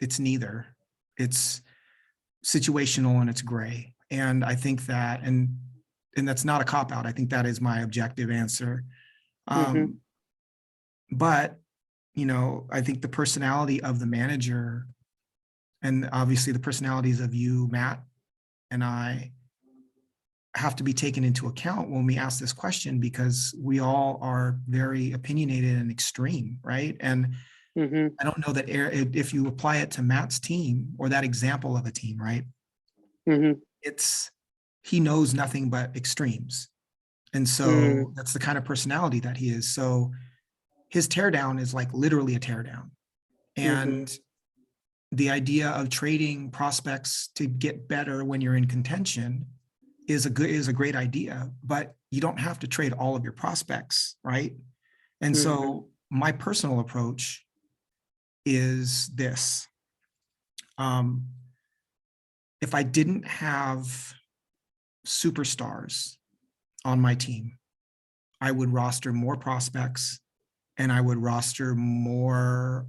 it's neither. It's situational and it's gray. And I think that, and that's not a cop-out. I think that is my objective answer. But, I think the personality of the manager and obviously the personalities of you, Matt, and I have to be taken into account when we ask this question, because we all are very opinionated and extreme, right? And I don't know that if you apply it to Matt's team or that example of a team, right? He knows nothing but extremes. And so that's the kind of personality that he is. So his teardown is like literally a teardown. And the idea of trading prospects to get better when you're in contention is a great idea, but you don't have to trade all of your prospects, right? And so my personal approach is this. If I didn't have superstars on my team, I would roster more prospects and I would roster more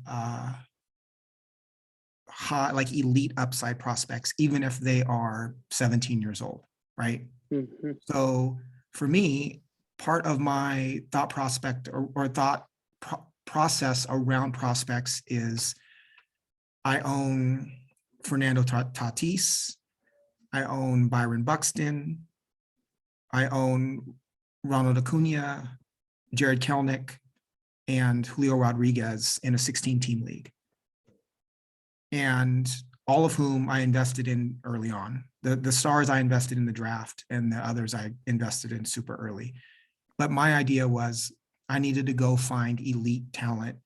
high, like elite upside prospects, even if they are 17 years old, right? So for me, part of my thought prospect or thought process around prospects is I own Fernando Tatis, I own Byron Buxton, I own Ronald Acuna, Jared Kelenic, and Julio Rodriguez in a 16-team league. And all of whom I invested in early on. The stars I invested in the draft and the others I invested in super early. But my idea was I needed to go find elite talent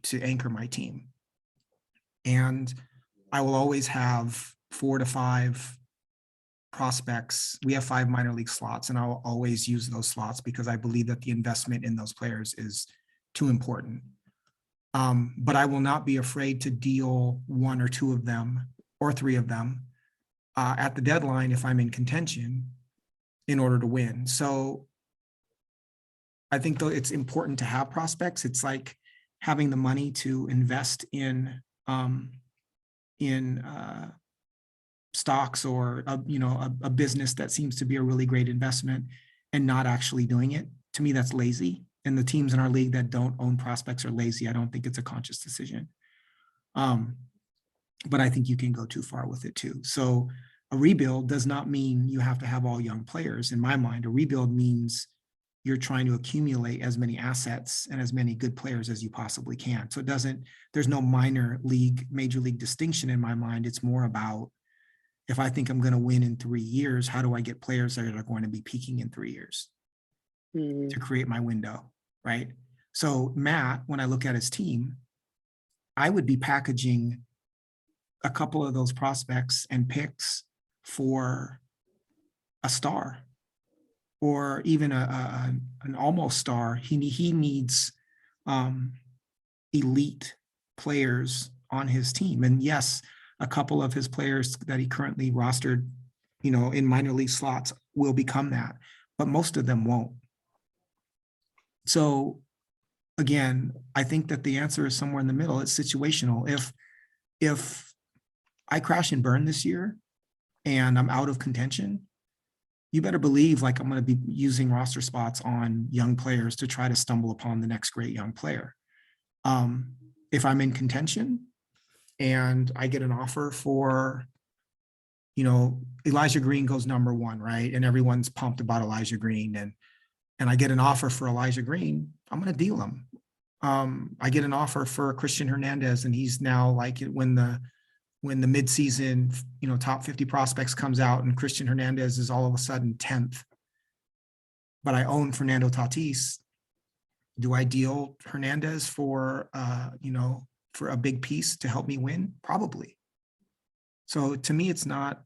to anchor my team. And I will always have 4 to 5 prospects. We have 5 minor league slots, and I'll always use those slots because I believe that the investment in those players is too important. But I will not be afraid to deal 1 or 2 of them or 3 of them at the deadline if I'm in contention in order to win. So I think though it's important to have prospects. It's like having the money to invest in stocks or a business that seems to be a really great investment and not actually doing it. To me, that's lazy. And the teams in our league that don't own prospects are lazy. I don't think it's a conscious decision. But I think you can go too far with it too. So a rebuild does not mean you have to have all young players. In my mind, a rebuild means you're trying to accumulate as many assets and as many good players as you possibly can. So there's no minor league, major league distinction in my mind. It's more about, if I think I'm going to win in 3 years, how do I get players that are going to be peaking in 3 years to create my window, right? So Matt, when I look at his team, I would be packaging a couple of those prospects and picks for a star or even an almost star. He needs elite players on his team. And yes, a couple of his players that he currently rostered, in minor league slots will become that, but most of them won't. So again, I think that the answer is somewhere in the middle. It's situational. If I crash and burn this year and I'm out of contention, you better believe like I'm going to be using roster spots on young players to try to stumble upon the next great young player. If I'm in contention and I get an offer for, Elijah Green goes #1, right? And everyone's pumped about Elijah Green, and I get an offer for Elijah Green, I'm going to deal him. I get an offer for Christian Hernandez, and he's now like when the midseason, top 50 prospects comes out and Christian Hernandez is all of a sudden 10th, but I own Fernando Tatis. Do I deal Hernandez for a big piece to help me win? Probably. So to me, it's not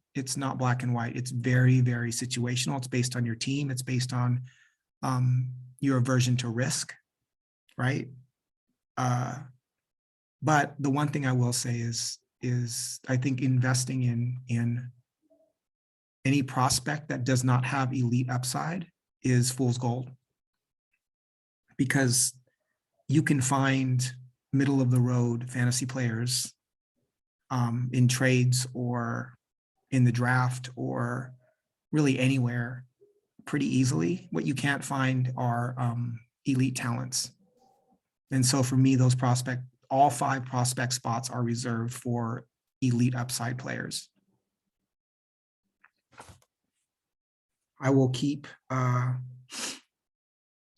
black and white. It's very, very situational. It's based on your team. It's based on your aversion to risk, right? But the one thing I will say is I think investing in any prospect that does not have elite upside is fool's gold, because you can find middle of the road fantasy players in trades or in the draft or really anywhere pretty easily. What you can't find are elite talents. And so for me, all 5 prospect spots are reserved for elite upside players. I will keep, I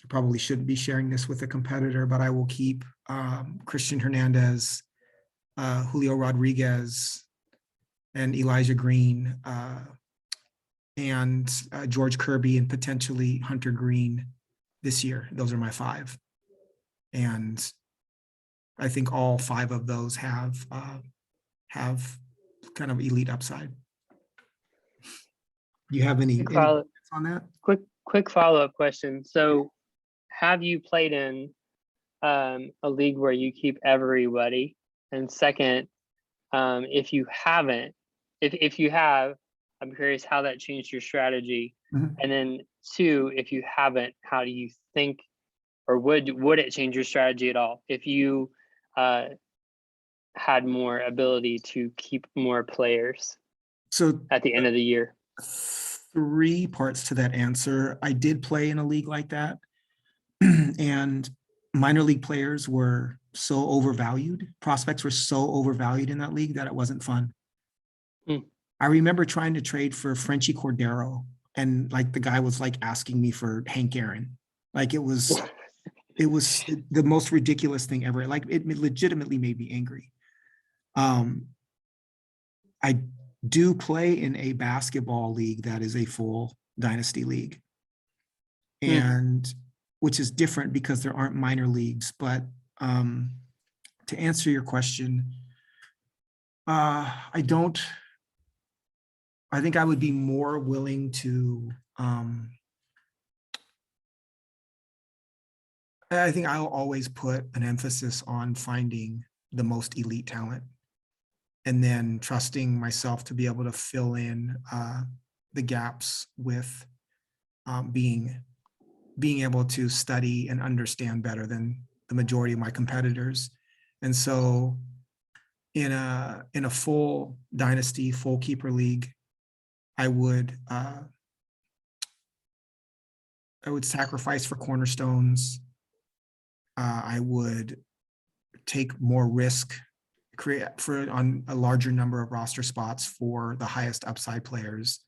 probably shouldn't be sharing this with a competitor, but I will keep Christian Hernandez, Julio Rodriguez, and Elijah Green, and George Kirby, and potentially Hunter Green this year. Those are my 5. And I think all 5 of those have kind of elite upside. Do you have any thoughts on that? Quick follow-up question. So have you played in a league where you keep everybody? And second, if you haven't, if you have, I'm curious how that changed your strategy. Mhm. And then 2, if you haven't, how do you think, or would it change your strategy at all if you had more ability to keep more players So at the end of the year? 3 parts to that answer. I did play in a league like that, and minor league players were so overvalued. Prospects were so overvalued in that league that it wasn't fun. I remember trying to trade for Frenchie Cordero, and like the guy was like asking me for Hank Aaron. Like it was the most ridiculous thing ever. Like it legitimately made me angry. I do play in a basketball league that is a full dynasty league, and which is different because there aren't minor leagues. But to answer your question, I think I would be more willing to, I think I'll always put an emphasis on finding the most elite talent and then trusting myself to be able to fill in the gaps with being able to study and understand better than the majority of my competitors. And so in a full dynasty, full keeper league, I would sacrifice for cornerstones. I would take more risk, on a larger number of roster spots for the highest upside players.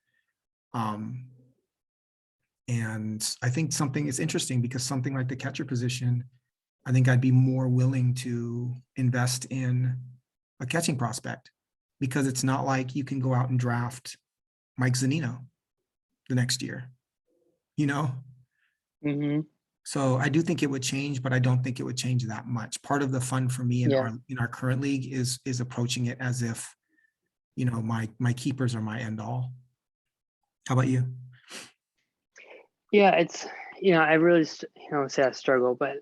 And I think something is interesting because something like the catcher position, I think I'd be more willing to invest in a catching prospect, because it's not like you can go out and draft Mike Zunino the next year, you know? Mm-hmm. So I do think it would change, but I don't think it would change that much. Part of the fun for me in our current league is approaching it as if, you know, my keepers are my end all. How about you? Yeah, it's, I really, say I struggle, but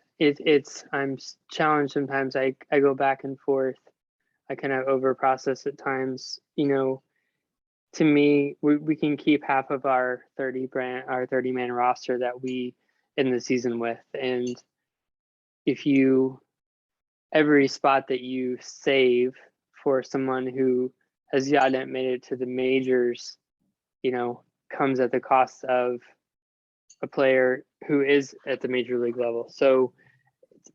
I'm challenged sometimes. I go back and forth. I kind of over process at times. To me, we can keep half of our 30-man roster that we end the season with. And every spot that you save for someone who has yet made it to the majors, comes at the cost of a player who is at the major league level. So,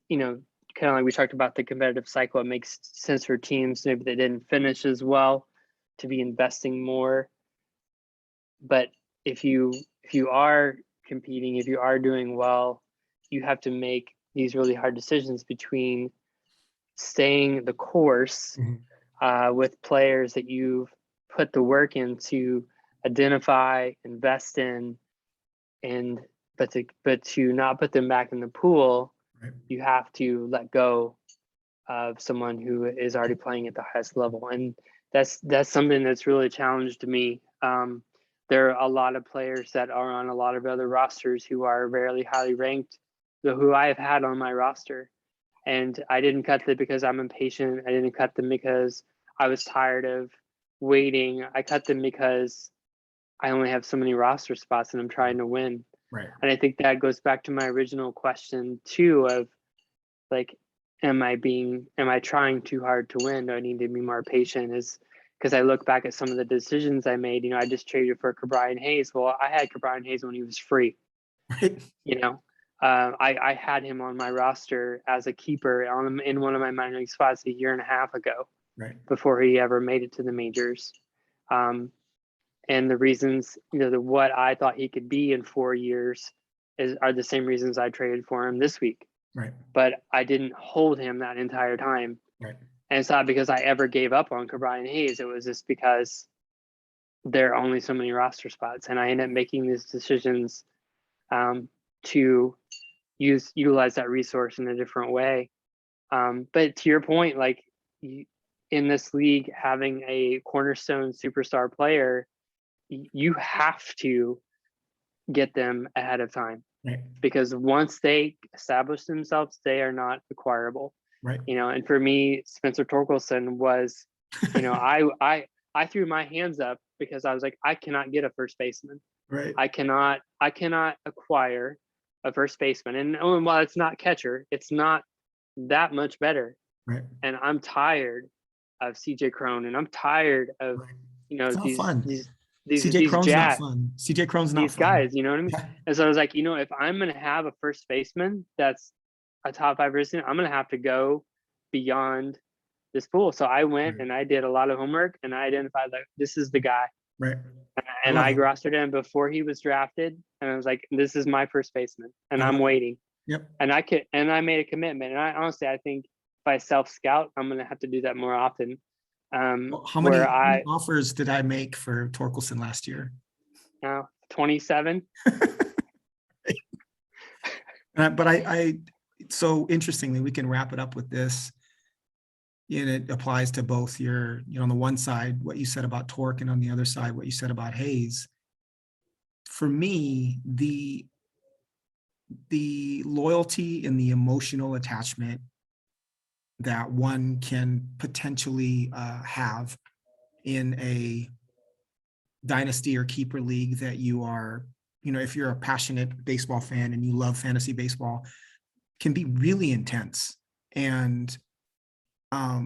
kind of like we talked about the competitive cycle, it makes sense for teams maybe that didn't finish as well to be investing more. But if you are competing, if you are doing well, you have to make these really hard decisions between staying the course with players that you've put the work in to identify, invest in, but to not put them back in the pool, Right. You have to let go of someone who is already playing at the highest level. And that's something that's really challenged me. there are a lot of players that are on a lot of other rosters who are rarely highly ranked, who I have had on my roster. And I didn't cut them because I'm impatient. I didn't cut them because I was tired of waiting. I cut them because I only have so many roster spots and I'm trying to win. Right. And I think that goes back to my original question too, of like, am I trying too hard to win? Do I need to be more patient? Is because I look back at some of the decisions I made. I just traded for Cabrian Hayes. Well, I had Cabrian Hayes when he was free. Right. I had him on my roster as a keeper in one of my minor league spots a year and a half ago, Right. before he ever made it to the majors. And the reasons, what I thought he could be in 4 years are the same reasons I traded for him this week. Right. But I didn't hold him that entire time. Right. And it's not because I ever gave up on Cabrian Hayes. It was just because there are only so many roster spots. And I ended up making these decisions to utilize that resource in a different way. But to your point, like in this league, having a cornerstone superstar player, you have to get them ahead of time. Right. Because once they establish themselves, they are not acquirable. Right. And for me, Spencer Torkelson was, I threw my hands up because I was like, I cannot get a first baseman. Right. I cannot acquire a first baseman. And while it's not catcher, it's not that much better. Right. And I'm tired of CJ Crone, and I'm tired of, It's not fun. these CJ Crone's not jazz, fun. CJ Crone's not these fun. guys, you know what I mean? Yeah. And so I was like, if I'm going to have a first baseman that's a top 5 person, I'm going to have to go beyond this pool. So I went and I did a lot of homework and I identified like, this is the guy. Right. And I rostered him before he was drafted. And I was like, this is my first baseman and I'm waiting. Yep. And I made a commitment. And I honestly, I think if I self-scout, I'm going to have to do that more often. How many offers did I make for Torkelson last year? 27. But I so interestingly, we can wrap it up with this. And it applies to both your, on the one side, what you said about Torque, and on the other side, what you said about Hayes. For me, the loyalty and the emotional attachment that one can potentially have in a dynasty or keeper league that you are, if you're a passionate baseball fan and you love fantasy baseball, can be really intense. And for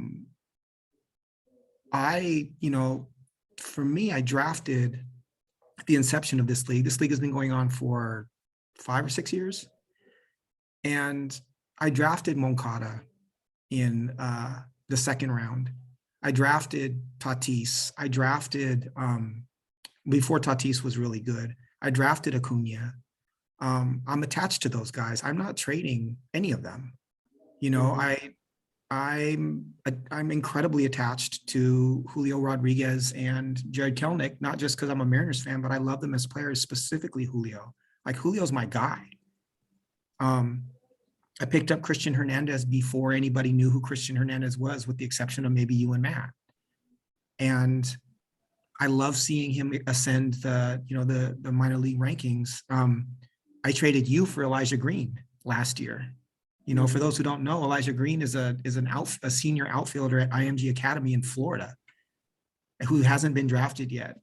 me, I drafted at the inception of this league. This league has been going on for 5 or 6 years. And I drafted Moncada in the second round. I drafted Tatis. I drafted, before Tatis was really good, I drafted Acuna. I'm attached to those guys. I'm not trading any of them. I'm incredibly attached to Julio Rodriguez and Jared Kelenic, not just because I'm a Mariners fan, but I love them as players, specifically Julio. Like, Julio's my guy. I picked up Christian Hernandez before anybody knew who Christian Hernandez was, with the exception of maybe you and Matt. And I love seeing him ascend the minor league rankings. I traded you for Elijah Green last year. For those who don't know, Elijah Green is a senior outfielder at IMG Academy in Florida, who hasn't been drafted yet.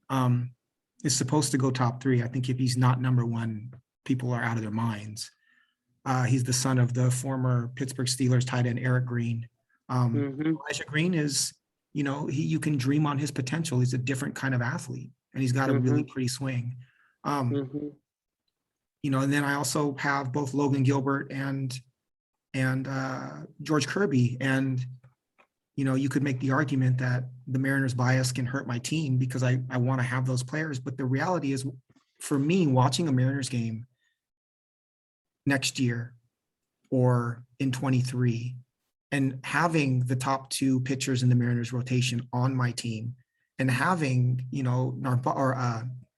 Is supposed to go top 3. I think if he's not number 1, people are out of their minds. He's the son of the former Pittsburgh Steelers tight end Eric Green. Elijah Green is, you can dream on his potential. He's a different kind of athlete, and he's got a really pretty swing. And then I also have both Logan Gilbert and George Kirby. And, you could make the argument that the Mariners bias can hurt my team because I want to have those players. But the reality is, for me, watching a Mariners game next year or in 23 and having the top 2 pitchers in the Mariners rotation on my team, and having,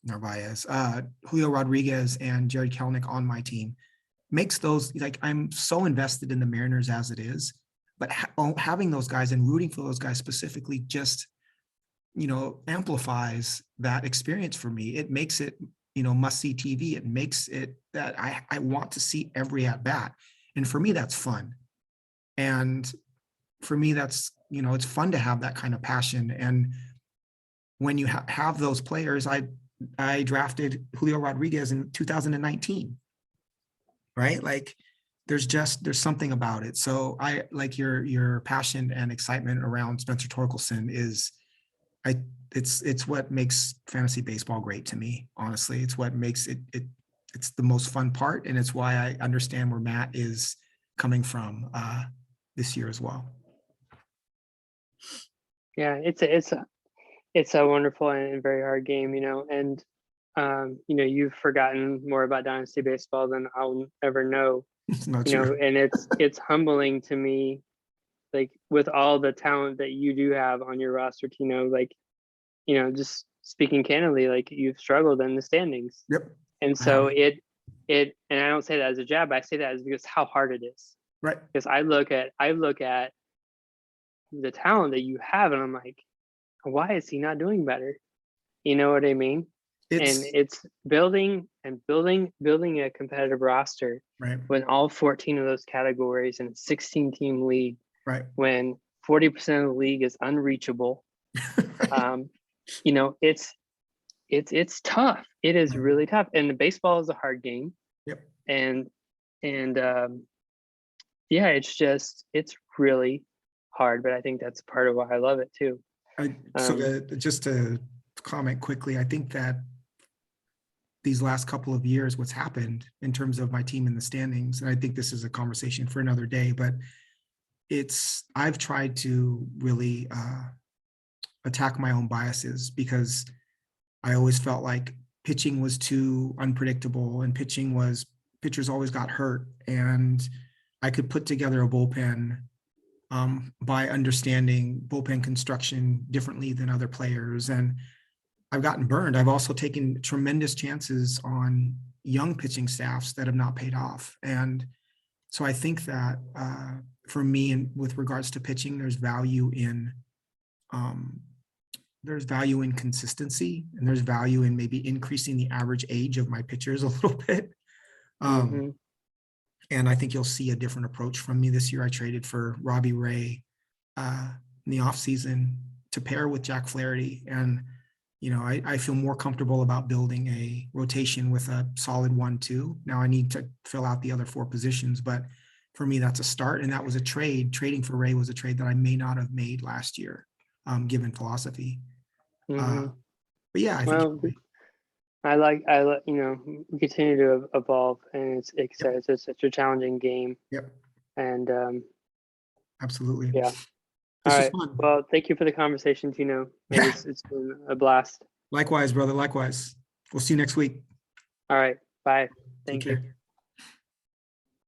Narvaez, Julio Rodriguez and Jared Kelenic on my team, makes those, like, I'm so invested in the Mariners as it is, but having those guys and rooting for those guys specifically just amplifies that experience for me. It makes it, must see TV. It makes it that I want to see every at bat. And for me, that's fun. And for me, that's, it's fun to have that kind of passion. And when you have those players, I drafted Julio Rodriguez in 2019, right? Like there's something about it. So I like your passion and excitement around Spencer Torkelson it's what makes fantasy baseball great to me. Honestly, it's what makes it's the most fun part. And it's why I understand where Matt is coming from this year as well. Yeah, it's a wonderful and very hard game, and you've forgotten more about Dynasty Baseball than I'll ever know. It's not true. And it's humbling to me, like with all the talent that you do have on your roster, Tino, like, just speaking candidly, like you've struggled in the standings. Yep. And so and I don't say that as a jab, I say that as because how hard it is. Right. Because I look at the talent that you have and I'm like, why is he not doing better? You know what I mean? And it's building a competitive roster, right, when all 14 of those categories in a 16-team league, right, when 40% of the league is unreachable. It's tough. It is really tough. And the baseball is a hard game. Yep. And it's really hard, but I think that's part of why I love it too. Just to comment quickly, I think that these last couple of years, what's happened in terms of my team in the standings, and I think this is a conversation for another day, but I've tried to really attack my own biases because I always felt like pitching was too unpredictable and pitchers always got hurt, and I could put together a bullpen by understanding bullpen construction differently than other players. And I've gotten burned. I've also taken tremendous chances on young pitching staffs that have not paid off. And so I think that for me, and with regards to pitching, there's value in consistency, and there's value in maybe increasing the average age of my pitchers a little bit. And I think you'll see a different approach from me this year. I traded for Robbie Ray in the offseason to pair with Jack Flaherty. And, I feel more comfortable about building a rotation with a solid 1-2. Now I need to fill out the other 4 positions, but for me, that's a start. And that was a trade. Trading for Ray was a trade that I may not have made last year, given philosophy. But yeah, I think I like, we continue to evolve, and it's such a challenging game. Yep. And absolutely. Yeah. All right. Well, thank you for the conversation, Tino. It's been a blast. Likewise, brother. Likewise. We'll see you next week. All right. Bye. Thank you.